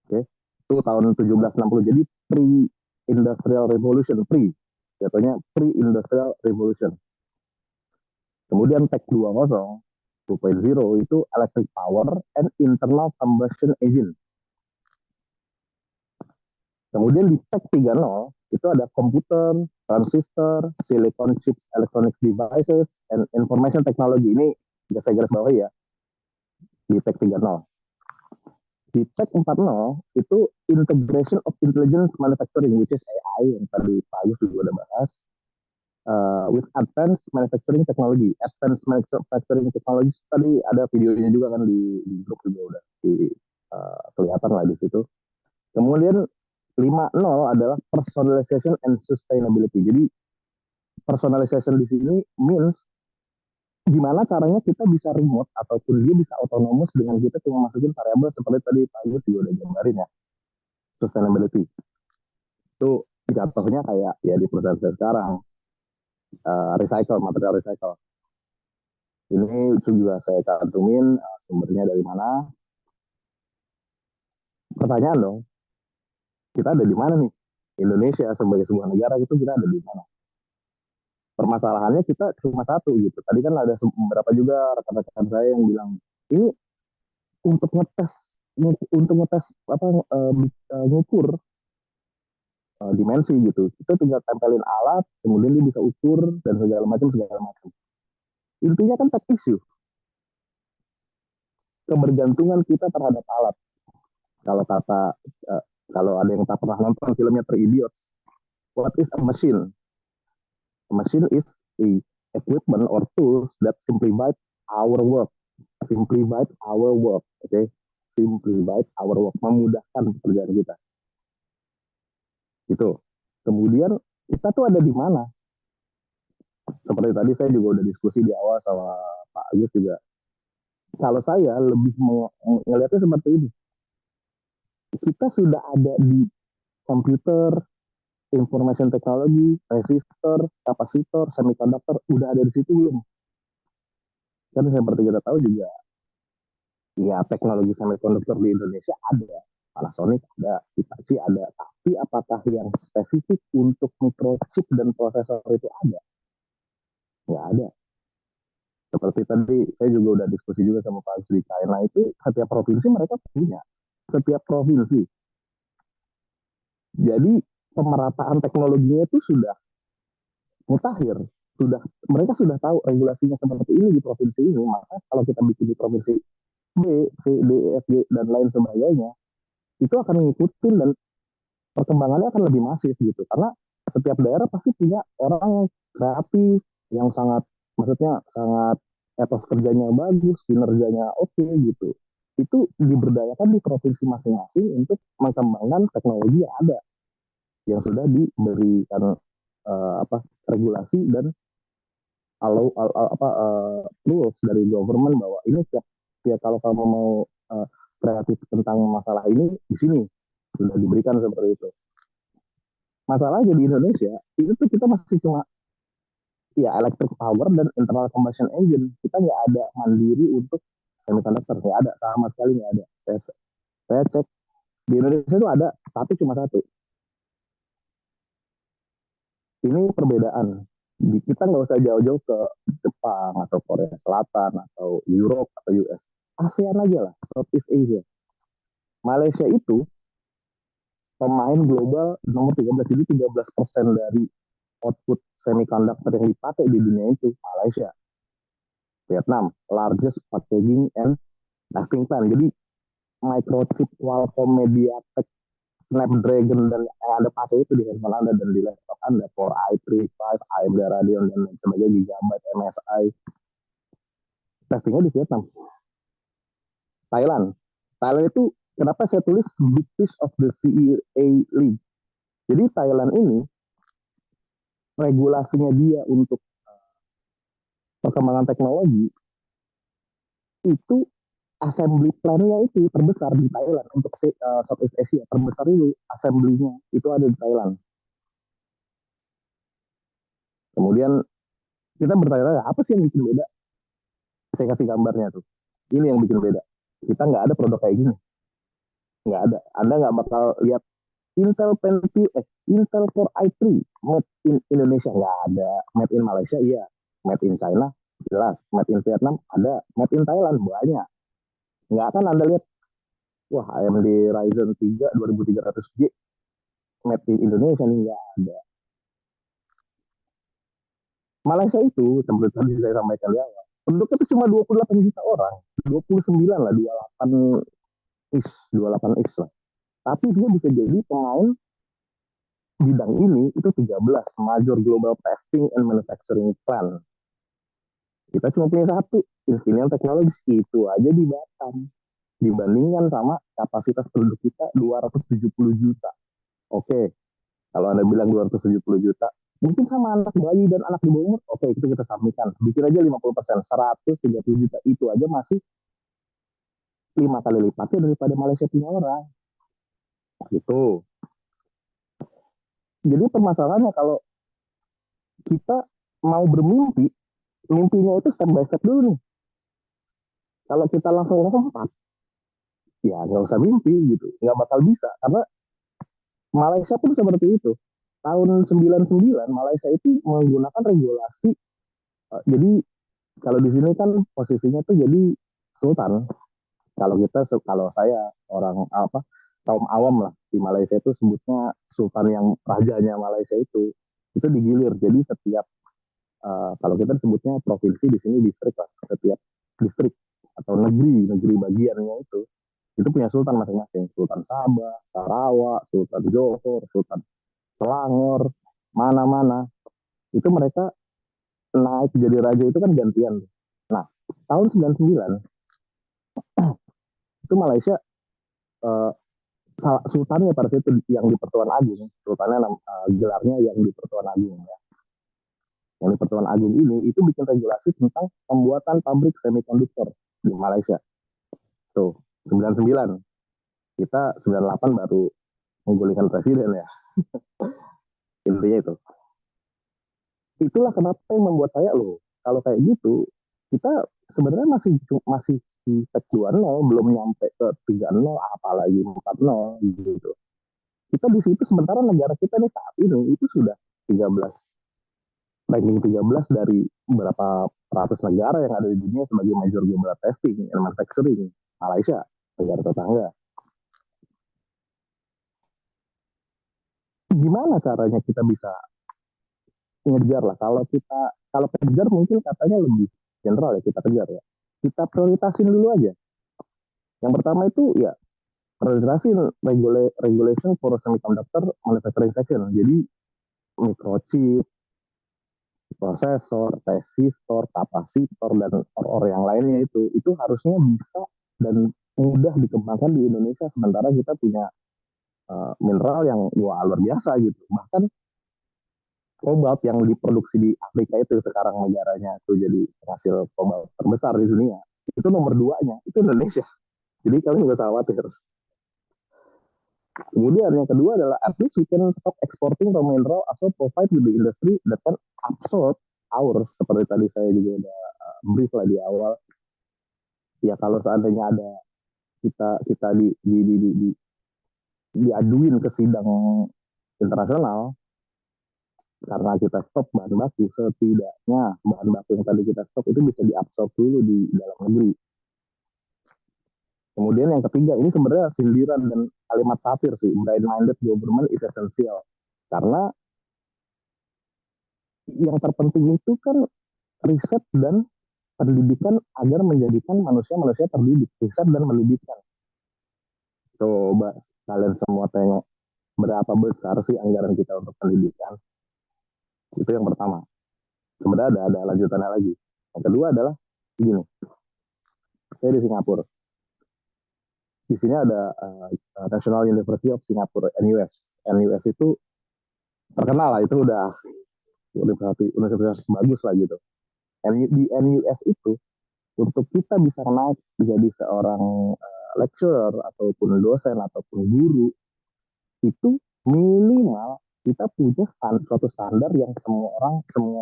Oke. Itu tahun 1760. Jadi pre-industrial revolution, jatuhnya pre-industrial revolution. Kemudian tag 20, 2.0 itu electric power and internal combustion engine. Kemudian di tag 30 itu ada komputer, transistor, silicon chips, electronic devices, and information technology. Ini saya garis bawahi ya, di tag 30. Di tag 40 itu integration of intelligence manufacturing, which is AI, yang tadi Pak Agus juga udah bahas, with advanced manufacturing technology. Advanced manufacturing technology tadi ada videonya juga kan di grup juga udah kelihatan lah di situ. Kemudian 50 adalah personalization and sustainability. Jadi personalization di sini means gimana caranya kita bisa remote ataupun dia bisa autonomous dengan kita cuma masukin variabel seperti tadi Pak Agus juga udah gambarin ya. Sustainability. Itu jatuhnya kayak ya di perusahaan saya sekarang recycle, material recycle. Ini juga saya cantumin sumbernya dari mana. Pertanyaan dong, kita ada di mana nih? Indonesia sebagai sebuah negara itu kita ada di mana? Permasalahannya kita cuma satu gitu. Tadi kan ada beberapa juga rekan-rekan saya yang bilang ini untuk ngetes ngukur dimensi gitu. Kita tinggal tempelin alat, kemudian dia bisa ukur dan segala macam. Intinya kan tech issue. Kebergantungan kita terhadap alat. Kalau ada yang tak pernah nonton filmnya Three Idiots, what is a machine? A machine is a equipment or tools that simplify our work. Okay? Simplify our work, memudahkan pekerjaan kita. Gitu. Kemudian kita tuh ada di mana? Seperti tadi saya juga udah diskusi di awal sama Pak Agus juga. Kalau saya lebih melihatnya seperti ini. Kita sudah ada di komputer, information technology, resistor, kapasitor, semiconductor, udah ada di situ belum? Karena seperti kita tahu juga, ya teknologi semiconductor di Indonesia ada, Panasonic ada, Hitachi ada, tapi apakah yang spesifik untuk microchip dan prosesor itu ada? Nggak ada. Seperti tadi, saya juga udah diskusi juga sama Pak Agus di China itu, setiap provinsi mereka punya. Setiap provinsi. Jadi pemerataan teknologinya itu sudah mutakhir, mereka sudah tahu regulasinya seperti ini di provinsi ini, maka kalau kita bikin di provinsi B, C, D, E, F, G dan lain sebagainya, itu akan mengikuti dan perkembangannya akan lebih masif gitu, karena setiap daerah pasti punya orang yang kreatif, yang sangat etos kerjanya bagus, kinerjanya oke gitu. Itu diberdayakan di provinsi masing-masing untuk mengembangkan teknologi yang ada, yang sudah diberikan regulasi dan rules dari government bahwa ini kalau kamu mau kreatif tentang masalah ini di sini sudah diberikan seperti itu. Masalahnya di Indonesia itu tuh kita masih cuma ya electric power dan internal combustion engine. Kita nggak ada mandiri untuk semiconductor, nggak ada, sama sekali nggak ada. Saya cek di Indonesia itu ada, tapi cuma satu. Ini perbedaan. Kita nggak usah jauh-jauh ke Jepang atau Korea Selatan atau Europe atau US. ASEAN aja lah, Southeast Asia. Malaysia itu pemain global nomor 13, jadi 13% dari output semiconductor yang dipakai di dunia itu Malaysia. Vietnam, largest packaging and testing plant. Jadi microchip, Qualcomm, MediaTek, Snapdragon dan yang Anda pakai itu di handphone Anda dan di laptop Anda, Core i3, 5, AMD Radeon dan lain sebagainya, Gigabyte, MSI, testingnya di Vietnam. Thailand itu kenapa saya tulis big fish of the CEA League. Jadi Thailand ini regulasinya dia untuk perkembangan teknologi itu assembly plan-nya itu terbesar di Thailand untuk Southeast Asia, terbesar itu assembly-nya itu ada di Thailand. Kemudian kita bertanya, apa sih yang bikin beda? Saya kasih gambarnya tuh. Ini yang bikin beda. Kita nggak ada produk kayak gini. Nggak ada. Anda nggak bakal lihat Intel Core i3 made in Indonesia, nggak ada. Made in Malaysia iya, made in China jelas, made in Vietnam ada, made in Thailand banyak. Nggak akan Anda lihat, wah AMD Ryzen 3 2300G made in Indonesia nih, nggak ada. Malaysia itu seperti tadi saya sampaikan di awal, penduduknya itu cuma 28 juta orang, 29 lah, 28 lah. Tapi dia bisa jadi pemain bidang ini itu 13, Major Global Testing and Manufacturing Plan. Kita cuma punya satu, Infineon Technologies, itu aja di Batam. Dibandingkan sama kapasitas penduduk kita 270 juta. Oke, kalau Anda bilang 270 juta, mungkin sama anak bayi dan anak di bawah umur, oke, itu kita sampaikan. Bikin aja 50%, 130 juta, itu aja masih 5 kali lipatnya daripada Malaysia punya orang. Gitu. Jadi permasalahannya kalau kita mau bermimpi, mimpinya itu step by step dulu nih. Kalau kita langsung lompat, ya nggak usah mimpi gitu, nggak bakal bisa. Karena Malaysia pun seperti itu. Tahun 99 Malaysia itu menggunakan regulasi. Jadi kalau di sini kan posisinya tuh jadi sultan. Kalau saya orang kaum awam lah di Malaysia itu sebutnya sultan, yang rajanya Malaysia itu digilir. Jadi setiap kalau kita sebutnya provinsi, di sini distrik lah. Setiap distrik atau negeri bagiannya itu punya sultan masing-masing. Sultan Sabah, Sarawak, Sultan Johor, Sultan Selangor, mana-mana. Itu mereka naik jadi raja itu kan gantian. Nah, tahun 99 itu Malaysia sultannya pada saat itu yang di Pertuan Agung, sultannya gelarnya yang di Pertuan Agung ya. Yang di Pertuan Agung ini itu bikin regulasi tentang pembuatan pabrik semikonduktor di Malaysia. Tuh, 99. Kita 98 baru menggulingkan presiden ya. Intinya itu. Itulah kenapa yang membuat saya kalau kayak gitu, kita sebenarnya masih di tek 2-0, belum nyampe ke 3-0, apalagi 4-0 gitu. Kita di situ, sementara negara kita nih saat ini itu sudah 13, ranking 13 dari berapa ratus negara yang ada di dunia sebagai major global testing and manufacturing. Malaysia, negara tetangga. Gimana caranya kita bisa ngejar lah? Kalau kejar mungkin katanya lebih general ya, kita kejar ya. Kita prioritasin dulu aja. Yang pertama itu ya prioritasin regulation for semiconductor manufacturing section. Jadi microchip, prosesor, resistor, kapasitor, dan yang lainnya itu harusnya bisa dan mudah dikembangkan di Indonesia, sementara kita punya mineral yang luar biasa gitu. Bahkan kobalt yang diproduksi di Afrika itu sekarang negaranya itu jadi penghasil kobalt terbesar di dunia. Itu nomor 2-nya, itu Indonesia. Jadi kalian nggak usah khawatir. Kemudian yang kedua adalah at least we can stop exporting raw mineral atau provide with the industry that can absorb ours. Seperti tadi saya juga udah brief lah di awal. Ya kalau seandainya ada kita diaduin ke sidang internasional karena kita stop bahan baku, setidaknya bahan baku yang tadi kita stop itu bisa diabsorb dulu di dalam negeri. Kemudian yang ketiga, ini sebenarnya sindiran dan kalimat satir sih, blind-minded government is essential. Karena yang terpenting itu kan riset dan pendidikan agar menjadikan manusia terdidik, riset dan pendidikan. Coba kalian semua tengok berapa besar sih anggaran kita untuk pendidikan. Itu yang pertama. Sebenarnya ada lanjutannya lagi. Yang kedua adalah begini, saya di Singapura. Di sini ada National University of Singapore, NUS. NUS itu terkenal lah, itu udah universitas bagus lah gitu. Di NUS itu, untuk kita bisa naik jadi seorang lecturer ataupun dosen ataupun guru, itu minimal kita punya suatu standar yang semua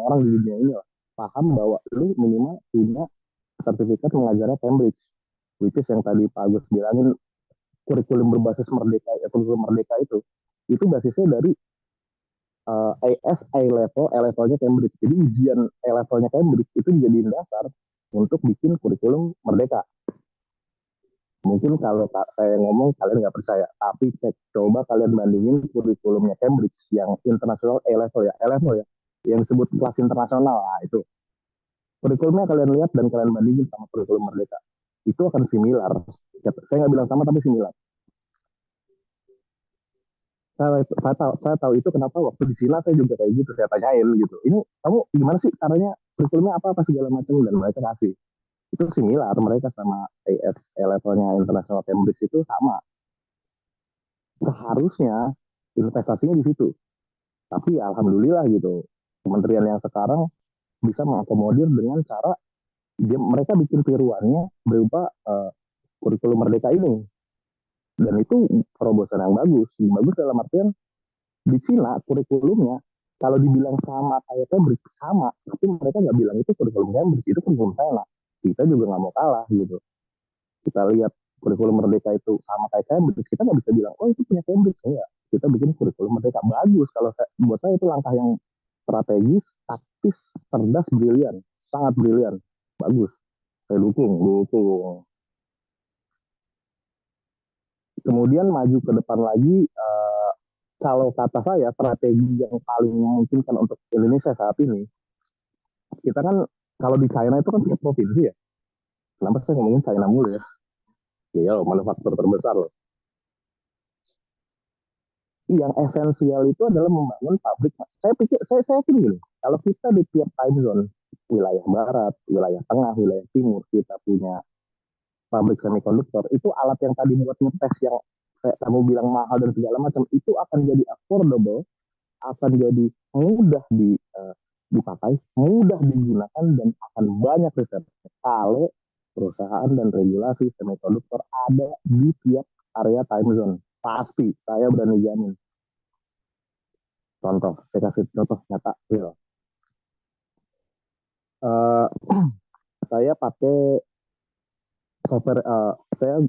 orang di dunia ini lah paham bahwa lu minimal punya sertifikat mengajarnya Cambridge, which is yang tadi Pak Agus bilangin kurikulum berbasis merdeka, kurikulum merdeka itu basisnya dari AS A level, A levelnya Cambridge. Jadi ujian A levelnya Cambridge itu dijadiin dasar untuk bikin kurikulum merdeka. Mungkin kalau saya ngomong kalian nggak percaya, tapi coba kalian bandingin kurikulumnya Cambridge yang internasional A level ya, yang disebut kelas internasional. Nah, itu kurikulumnya kalian lihat dan kalian bandingin sama kurikulum merdeka, itu akan similar. Saya nggak bilang sama, tapi similar. Saya tahu itu kenapa waktu di Sina saya juga kayak gitu, saya tanyain gitu, ini kamu gimana sih caranya, kurikulumnya apa segala macam, dan mereka kasih itu similar, mereka sama AS levelnya internasional Cambridge itu sama. Seharusnya investasinya di situ, tapi alhamdulillah gitu, kementerian yang sekarang bisa mengakomodir dengan cara mereka bikin tiruannya berupa kurikulum merdeka ini, dan itu terobosan yang bagus dalam artian di Cina kurikulumnya kalau dibilang sama kayak Cambridge sama, tapi mereka nggak bilang itu kurikulum Cambridge, itu kurikulum China. Kita juga nggak mau kalah gitu. Kita lihat kurikulum merdeka itu sama kayak Cambridge, kita nggak bisa bilang, oh itu punya Cambridge. Enggak, kita bikin kurikulum merdeka bagus. Kalau buat saya itu langkah yang strategis, taktis, cerdas, brilian, sangat brilian, bagus. Saya dukung. Kemudian maju ke depan lagi, kalau kata saya strategi yang paling memungkinkan untuk Indonesia saat ini, kita kan kalau di China itu kan tiap provinsi ya. Kenapa saya ngomongin China mulu ya? Ya, manufaktur terbesar loh. Yang esensial itu adalah membangun pabrik. Saya pikir, saya yakin gini, kalau kita di tiap time zone, wilayah barat, wilayah tengah, wilayah timur, kita punya pabrik semikonduktor, itu alat yang tadi buat ngetes yang kamu bilang mahal dan segala macam, itu akan jadi affordable, akan jadi mudah dipakai, mudah digunakan, dan akan banyak riset kalau perusahaan dan regulasi semikonduktor ada di tiap area time zone. Pasti, saya berani jamin. Contoh, saya kasih contoh nyata real. Saya pakai software, saya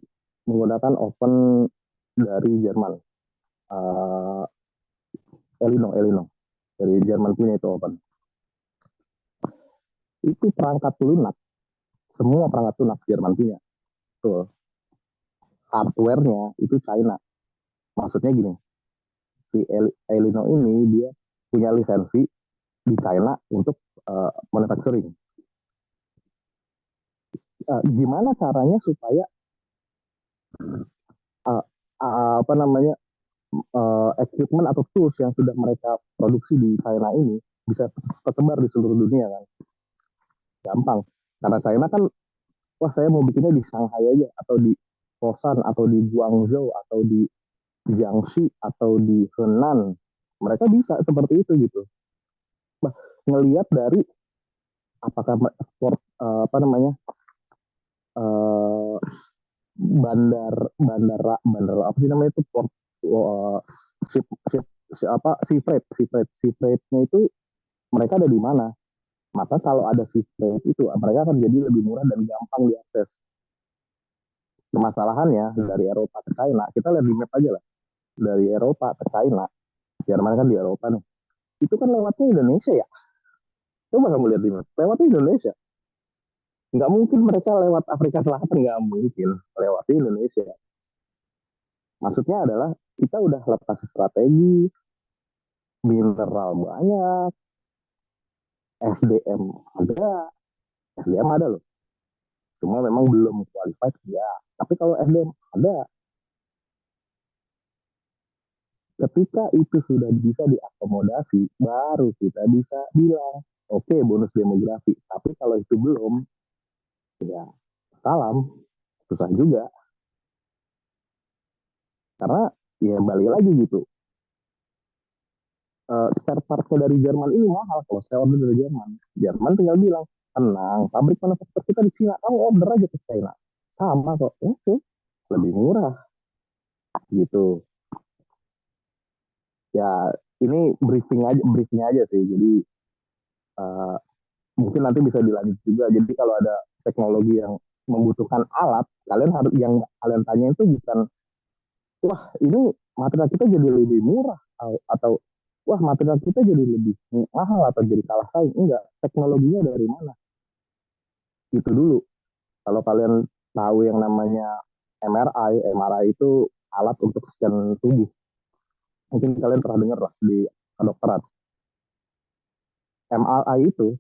menggunakan oven dari Jerman, Elino dari Jerman punya itu oven. Itu perangkat lunak, semua perangkat lunak Jerman punya. Tuh, hardware-nya itu China. Maksudnya gini, si Elino ini dia punya lisensi di China untuk manufacturing. Gimana caranya supaya equipment atau tools yang sudah mereka produksi di China ini bisa tersebar di seluruh dunia kan? Gampang. Karena China kan, wah saya mau bikinnya di Shanghai aja, atau di Busan, atau di Guangzhou, atau di Jiangxi, atau di Henan. Mereka bisa seperti itu gitu. Bah, ngelihat dari apakah ekspor bandar apa sih namanya itu, port sea freight-nya itu mereka ada di mana. Maka kalau ada sea freight itu mereka akan jadi lebih murah dan gampang diakses. Permasalahannya dari Eropa ke China, kita lihat di map aja lah, dari Eropa ke China, Jerman kan di Eropa nih, itu kan lewatnya Indonesia ya. Coba kamu lihat di map, lewatnya Indonesia. Nggak mungkin mereka lewat Afrika Selatan, nggak mungkin lewat Indonesia. Maksudnya adalah kita udah lepas strategi, mineral banyak, SDM ada loh. Cuma memang belum qualified ya. Tapi kalau SDM ada, Ketika itu sudah bisa diakomodasi, baru kita bisa bilang, oke, bonus demografi. Tapi kalau itu belum, ya salam, susah juga. Karena ya balik lagi gitu, spare partnya dari Jerman ini mahal. Kalau saya order dari Jerman, Jerman tinggal bilang, tenang, pabrik manufaktur kita di Cina, kamu order aja ke China. Sama kok, oke, lebih murah gitu. Ya ini briefing aja sih. Jadi uh, mungkin nanti bisa dilanjut juga. Jadi kalau ada teknologi yang membutuhkan alat, kalian harus yang kalian tanya itu bukan, wah ini material kita jadi lebih murah atau wah material kita jadi lebih mahal atau jadi kalah saing. Enggak, teknologinya dari mana? Itu dulu. Kalau kalian tahu yang namanya MRI itu alat untuk scan tubuh. Mungkin kalian pernah dengar lah di kedokteran. MRI itu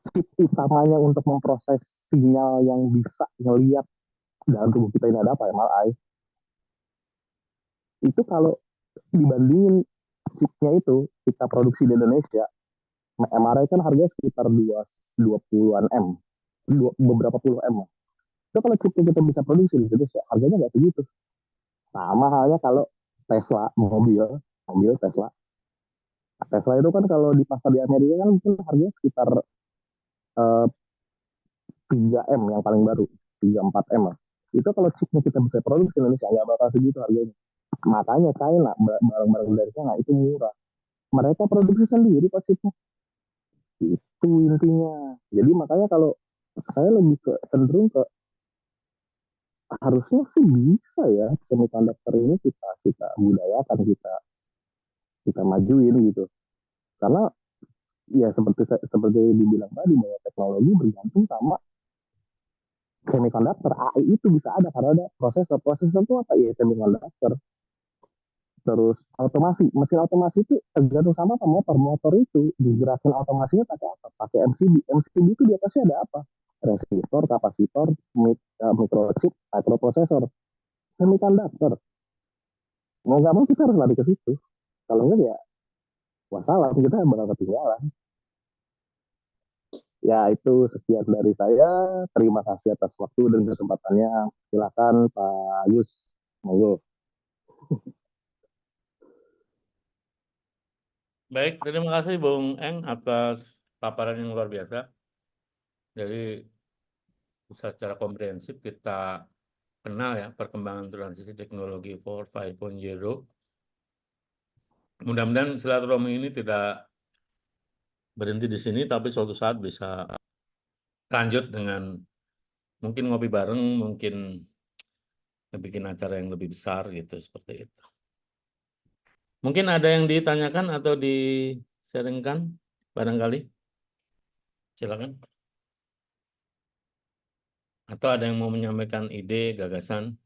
chip utamanya untuk memproses sinyal yang bisa ngelihat dalam tubuh kita ini ada apa, MRI. Itu kalau dibandingin chipnya itu kita produksi di Indonesia, MRI kan harganya sekitar 20-an M, beberapa puluh M. Itu kalau chipnya kita bisa produksi di Indonesia, harganya nggak segitu. Sama halnya kalau Tesla, mobil Tesla. Tesla itu kan kalau di pasar di Amerika kan mungkin harganya sekitar 3M yang paling baru, 3-4M lah. Itu kalau chipnya kita bisa produksi di Indonesia, nggak bakal segitu harganya. Makanya China, barang-barang dari China itu murah. Mereka produksi sendiri kok chipnya. Itu intinya. Jadi makanya kalau saya lebih cenderung ke harusnya sih bisa ya semiconductor ini kita budayakan, kita majuin gitu. Karena ya seperti dibilang tadi bahwa teknologi bergantung sama semiconductor. AI itu bisa ada karena ada prosesor itu apa ya, semiconductor. Terus mesin otomasi itu tergantung sama apa, motor itu digerakin otomasinya pakai apa, pakai MCB itu di atasnya ada apa, resistor, kapasitor, microchip, microprosesor, semiconductor. Mau nggak mau kita harus lari ke situ, kalau enggak ya wassalam, kita bakal ketinggalan. Ya itu sekian dari saya. Terima kasih atas waktu dan kesempatannya. Silakan Pak Agus, monggo. Baik, terima kasih Bung Eng atas paparan yang luar biasa. Jadi secara komprehensif kita kenal ya perkembangan transisi teknologi 4.0. Mudah-mudahan silaturahmi ini tidak berhenti di sini, tapi suatu saat bisa lanjut dengan mungkin ngopi bareng, mungkin bikin acara yang lebih besar gitu, seperti itu. Mungkin ada yang ditanyakan atau di-sharingkan barangkali? Silakan. Atau ada yang mau menyampaikan ide, gagasan?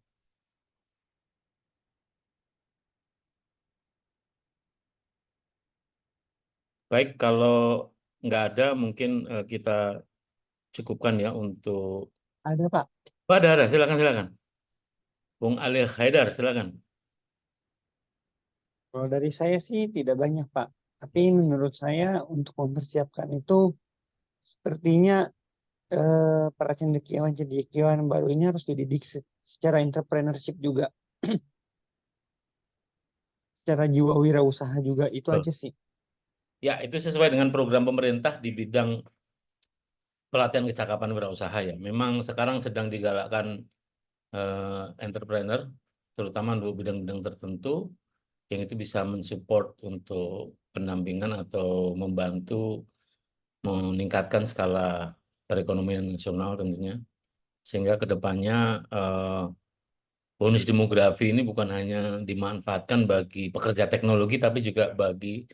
Baik, kalau nggak ada mungkin kita cukupkan ya untuk... Ada Pak. Oh, ada, silakan. Bung Ali Haidar, silakan. Kalau dari saya sih tidak banyak Pak. Tapi menurut saya untuk mempersiapkan itu sepertinya para cendekiawan baru ini harus dididik secara entrepreneurship juga, secara jiwa wirausaha juga, itu Betul. aja sih. Ya, itu sesuai dengan program pemerintah di bidang pelatihan kecakapan wirausaha ya. Memang sekarang sedang digalakkan entrepreneur, terutama untuk bidang-bidang tertentu, yang itu bisa mensupport untuk pendampingan atau membantu meningkatkan skala perekonomian nasional tentunya. Sehingga kedepannya bonus demografi ini bukan hanya dimanfaatkan bagi pekerja teknologi, tapi juga bagi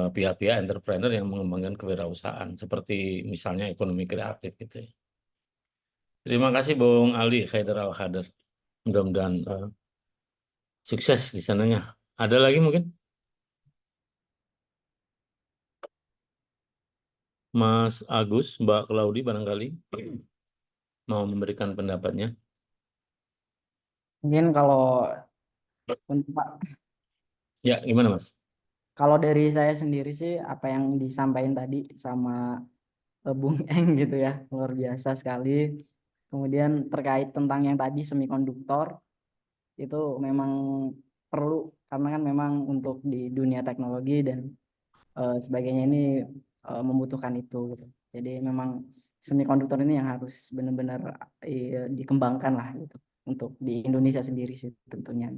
pihak-pihak entrepreneur yang mengembangkan kewirausahaan, seperti misalnya ekonomi kreatif gitu ya. Terima kasih Bung Ali Haidar Al-Hadar. Mudah-mudahan sukses di sananya. Ada lagi mungkin? Mas Agus, Mbak Claudi barangkali mau memberikan pendapatnya. Mungkin kalau Untuk Pak, Ya, gimana Mas? kalau dari saya sendiri sih apa yang disampaikan tadi sama Bung Eng gitu ya, luar biasa sekali. Kemudian terkait tentang yang tadi semikonduktor, itu memang perlu karena kan memang untuk di dunia teknologi dan sebagainya ini membutuhkan itu gitu. Jadi memang semikonduktor ini yang harus benar-benar dikembangkan lah gitu untuk di Indonesia sendiri sih tentunya.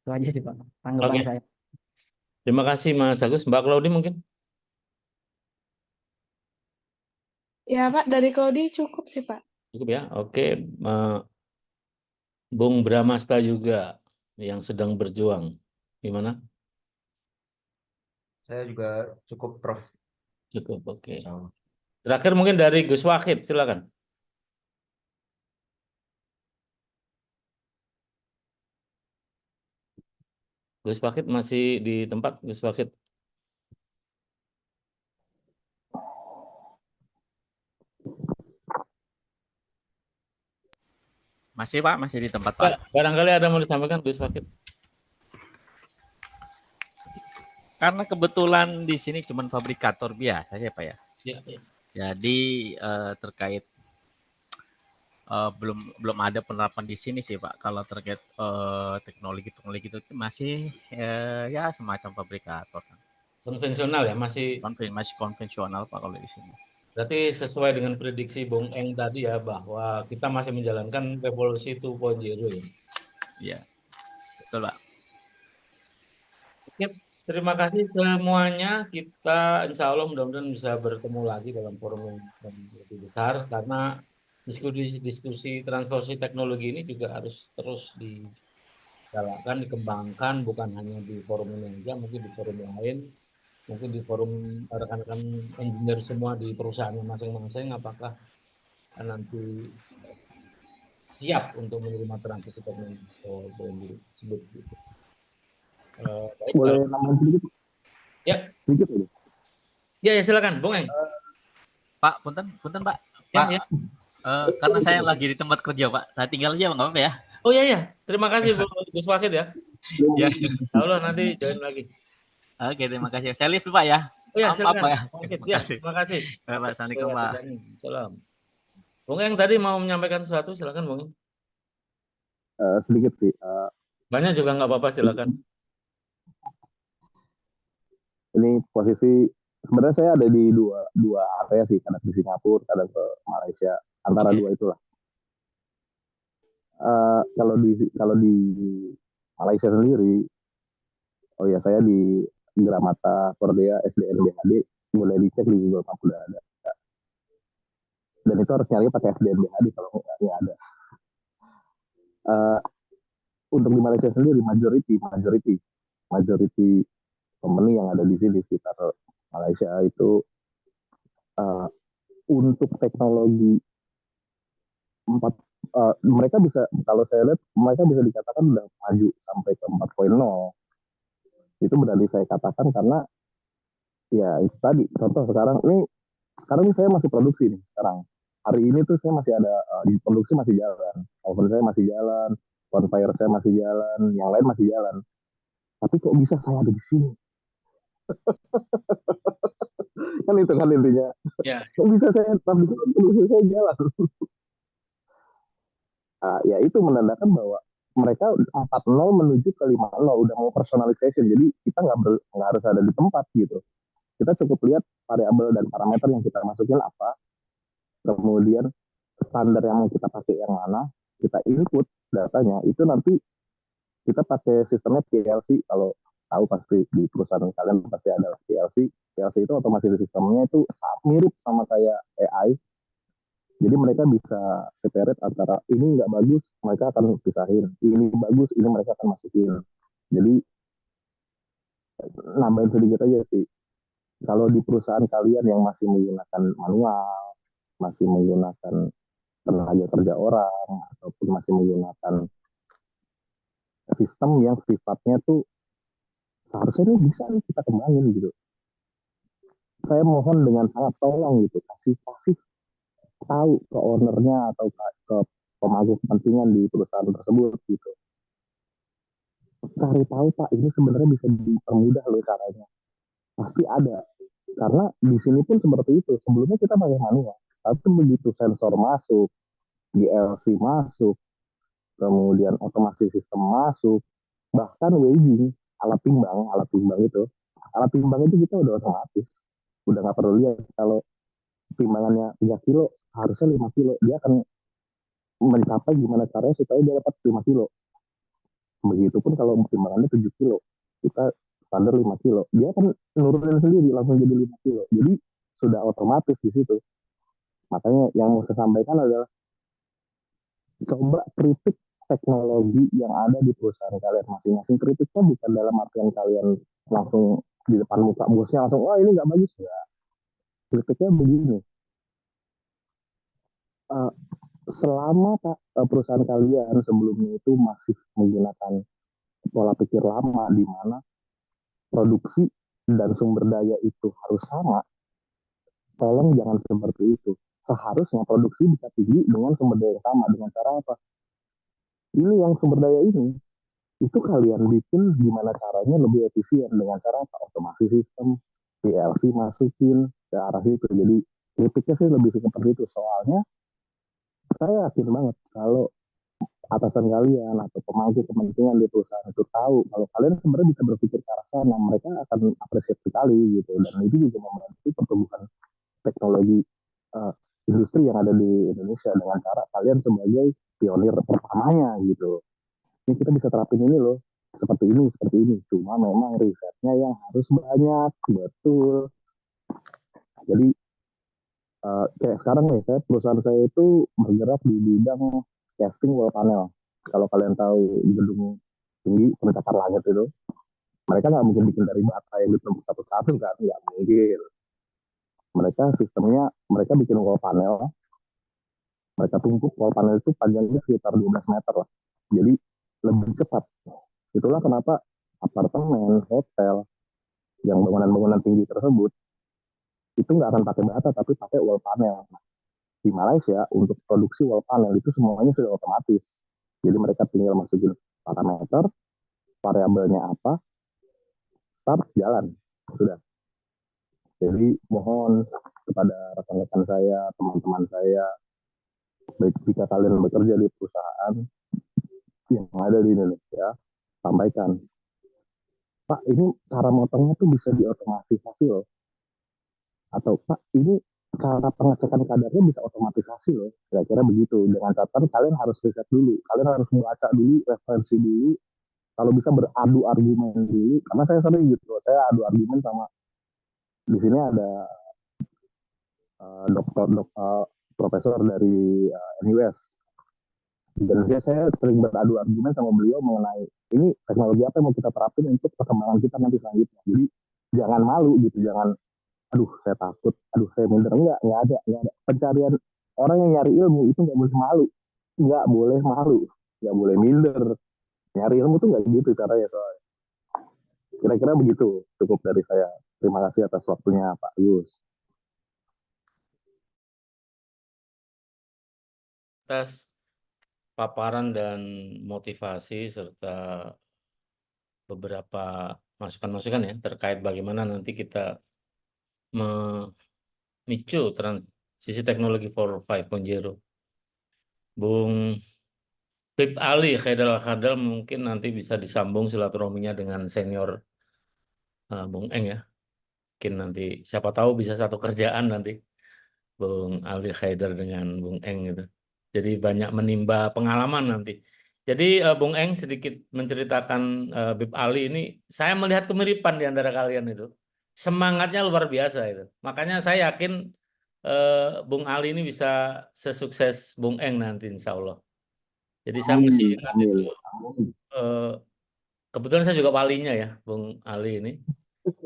Itu aja sih Pak tanggapan Oke, saya. terima kasih Mas Agus. Mbak Claudi mungkin? Ya Pak, dari Claudi cukup sih Pak. Cukup ya. Oke, Bung Bramasta juga yang sedang berjuang. Gimana? Saya juga cukup, Prof. Cukup, oke. Sama. Terakhir mungkin dari Gus Wahid, silakan. Gus Wahid masih di tempat, Gus Wahid. Masih Pak, masih di tempat Ya, Pak. barangkali ada mau disampaikan Gus Wahid. Karena kebetulan di sini cuma fabrikator biasa ya Pak ya. Ya, ya. Jadi terkait belum ada penerapan di sini sih Pak. Kalau terkait teknologi itu masih ya semacam fabrikator. Konvensional ya, masih konvensional Pak kalau di sini. berarti sesuai dengan prediksi Bung Eng tadi ya, bahwa kita masih menjalankan revolusi 2.0 ya. Iya, betul Pak. Oke, terima kasih semuanya. Kita insya Allah mudah-mudahan bisa bertemu lagi dalam forum yang lebih besar, karena diskusi transformasi teknologi ini juga harus terus digalakkan, dikembangkan, bukan hanya di forum ini aja, mungkin di forum lain, mungkin di forum rekan-rekan engineer semua di perusahaannya masing-masing, apakah nanti siap untuk menerima transisi teknologi tersebut gitu. Baik, Boleh nambahin sedikit? Ya. Sedikit aja. Ya, silakan, Bung Eng. Pak, punten Pak. Ya, Pak, ya. Karena saya lagi di tempat kerja Pak, saya tinggal aja nggak apa-apa ya. Oh iya, terima kasih Gus Wahid ya. Ya, Allah nanti join lagi. Oke, terima kasih. Saya live Pak ya. Oh ya, silakan. Ya. Terima kasih. Assalamualaikum Pak. Salam. Bung Eng tadi mau menyampaikan sesuatu, silakan Bung Eng. Sedikit sih. Banyak juga nggak apa-apa, silakan. Ini posisi sebenarnya saya ada di dua area sih, kadang di Singapura, kadang ke Malaysia, antara dua itulah. Kalau di Malaysia sendiri, oh ya saya di Gramata Pordea SDNBHD, boleh dicek di Google Map udah ada. Dan itu harus nyari pakai SDNBHD kalau nggak ada. Untuk di Malaysia sendiri majority company yang ada di sini di sekitar Malaysia itu untuk teknologi mereka bisa, kalau saya lihat mereka bisa dikatakan udah maju sampai ke 4.0. Itu berarti saya katakan karena ya itu tadi contoh sekarang ini saya masih produksi nih sekarang. Hari ini tuh saya masih ada di produksi masih jalan, oven saya masih jalan, bonfire saya masih jalan, yang lain masih jalan. Tapi kok bisa saya ada di sini? Kan itu kan intinya. Ya. Kok bisa saya tetap di sini, produksi saya jalan? Ya itu menandakan bahwa mereka 4.0 menuju ke 5.0 udah mau personalization. Jadi kita nggak harus ada di tempat gitu. Kita cukup lihat variabel dan parameter yang kita masukin apa, kemudian standar yang mau kita pakai yang mana, kita input datanya, itu nanti kita pakai sistemnya PLC. Kalau tahu pasti di perusahaan kalian pasti ada PLC. PLC itu otomasi sistemnya itu mirip sama kayak AI. Jadi mereka bisa separate antara ini nggak bagus, mereka akan pisahin. Ini bagus, ini mereka akan masukin. Jadi nambahin sedikit aja sih. Kalau di perusahaan kalian yang masih menggunakan manual, masih menggunakan tenaga kerja orang, ataupun masih menggunakan sistem yang sifatnya tuh seharusnya ini bisa nih kita kembangin gitu. Saya mohon dengan sangat tolong gitu, kasih tahu ke ownernya atau ke pemangku kepentingan di perusahaan tersebut gitu. cari tahu Pak, ini sebenarnya bisa dipermudah loh caranya. Pasti ada. Karena di sini pun seperti itu. Sebelumnya kita pakai manual, tapi begitu sensor masuk, DLC masuk, kemudian otomasi sistem masuk, bahkan weighing, alat timbang itu kita udah otomatis. Udah nggak perlu lihat kalau timbangannya 3 kilo, harusnya 5 kilo. Dia akan mencapai gimana caranya supaya dia dapat 5 kilo. Begitupun kalau timbangannya 7 kilo, kita standar 5 kilo. Dia akan nurunin sendiri, langsung jadi 5 kilo. Jadi sudah otomatis di situ. Makanya yang mau saya sampaikan adalah coba kritik teknologi yang ada di perusahaan kalian masing-masing. Kritiknya bukan dalam artian kalian langsung di depan muka bosnya langsung, oh ini nggak bagus. Nggak. Kritiknya begini, selama perusahaan kalian sebelumnya itu masih menggunakan pola pikir lama di mana produksi dan sumber daya itu harus sama, tolong jangan seperti itu. Seharusnya produksi bisa tinggi dengan sumber daya yang sama. Dengan cara apa? Ini yang sumber daya ini, itu kalian bikin gimana caranya lebih efisien dengan cara apa? Otomasi sistem, PLC masukin ke arah itu. Jadi kritiknya sih lebih seperti itu. Soalnya saya yakin banget kalau atasan kalian atau pemangku kepentingan di perusahaan itu tahu kalau kalian sebenarnya bisa berpikir ke arah sana, mereka akan apresiasi sekali gitu. Dan itu juga membantu pertumbuhan teknologi industri yang ada di Indonesia dengan cara kalian sebagai pionir pertamanya gitu. Ini kita bisa terapin ini loh, seperti ini. Cuma memang risetnya yang harus banyak, betul. Jadi kayak sekarang nih, perusahaan saya itu bergerak di bidang casting wall panel. Kalau kalian tahu gedung tinggi pencakar langit itu, mereka nggak mungkin bikin dari bata yang ditembus satu-satu kan, nggak mungkin. Mereka sistemnya, mereka bikin wall panel, mereka tumpuk wall panel itu panjangnya sekitar 12 meter lah. Jadi lebih cepat. Itulah kenapa apartemen, hotel, yang bangunan-bangunan tinggi tersebut itu nggak akan pakai bata tapi pakai wall panel. Nah, di Malaysia untuk produksi wall panel itu semuanya sudah otomatis. Jadi mereka tinggal masukin parameter, variabelnya apa, start jalan sudah. Jadi mohon kepada rekan-rekan saya, teman-teman saya, baik jika kalian bekerja di perusahaan yang ada di Indonesia, sampaikan, Pak, ini cara motongnya tuh bisa diotomatisasi loh. Atau Pak, ini cara pengecekan kadarnya bisa otomatisasi loh. Kira-kira begitu. Dengan catatan kalian harus riset dulu. Kalian harus membaca dulu, referensi dulu. Kalau bisa beradu argumen dulu. Karena saya sering gitu. Saya adu argumen sama, di sini ada profesor dari NUS. Dan saya sering beradu argumen sama beliau mengenai ini teknologi apa yang mau kita terapin untuk perkembangan kita nanti selanjutnya. Jadi jangan malu gitu, jangan aduh saya takut, aduh saya minder, enggak ada. Pencarian orang yang nyari ilmu itu nggak boleh malu, nggak boleh minder. Nyari ilmu tuh nggak gitu caranya soalnya. Kira-kira begitu, cukup dari saya. Terima kasih atas waktunya Pak Yus. Atas paparan dan motivasi serta beberapa masukan-masukan ya terkait bagaimana nanti kita memicu transisi teknologi 4.5.0. Bung Bib Ali Khaidal mungkin nanti bisa disambung silaturahminya dengan senior Bung Eng ya. Mungkin nanti siapa tahu bisa satu kerjaan nanti Bung Ali Khaidar dengan Bung Eng gitu. Jadi banyak menimba pengalaman nanti. Jadi Bung Eng sedikit menceritakan Bib Ali ini, saya melihat kemiripan di antara kalian itu. Semangatnya luar biasa itu. Makanya saya yakin Bung Ali ini bisa sesukses Bung Eng nanti insya Allah. Jadi saya masih ingat itu. Kebetulan saya juga walinya ya Bung Ali ini.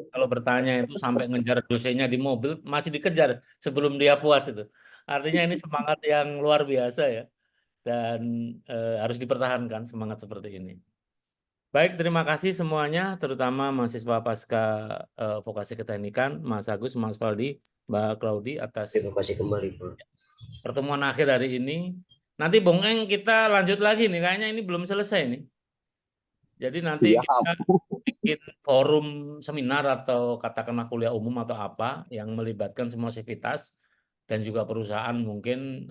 Kalau bertanya itu sampai ngejar dosennya di mobil masih dikejar sebelum dia puas itu. Artinya ini semangat yang luar biasa ya. Dan harus dipertahankan semangat seperti ini. Baik, terima kasih semuanya, terutama mahasiswa pasca vokasi keteknikan, Mas Agus, Mas Faldi, Mbak Claudi atas Terima kasih kembali, Pak. pertemuan akhir hari ini. Nanti Bung Eng kita lanjut lagi nih, kayaknya ini belum selesai nih. Jadi nanti Siap. kita bikin forum seminar atau katakanlah kuliah umum atau apa yang melibatkan semua sivitas dan juga perusahaan mungkin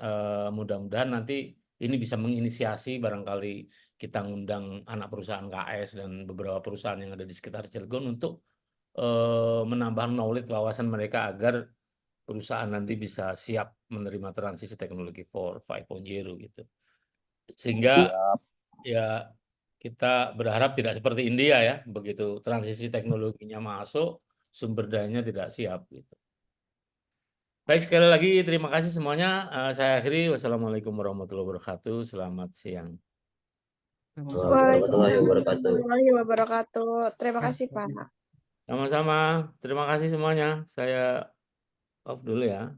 mudah-mudahan nanti ini bisa menginisiasi barangkali kita ngundang anak perusahaan KS dan beberapa perusahaan yang ada di sekitar Cilegon untuk menambah knowledge wawasan mereka agar perusahaan nanti bisa siap menerima transisi teknologi 4.5.0 gitu. Sehingga ya kita berharap tidak seperti India ya, begitu transisi teknologinya masuk, sumber dayanya tidak siap gitu. Baik, sekali lagi terima kasih semuanya. Saya akhiri. Wassalamualaikum warahmatullahi wabarakatuh. Selamat siang. Warahmatullahi wabarakatuh. Warahmatullahi wabarakatuh. Terima kasih, Pak. Sama-sama. Terima kasih semuanya. Saya off dulu ya.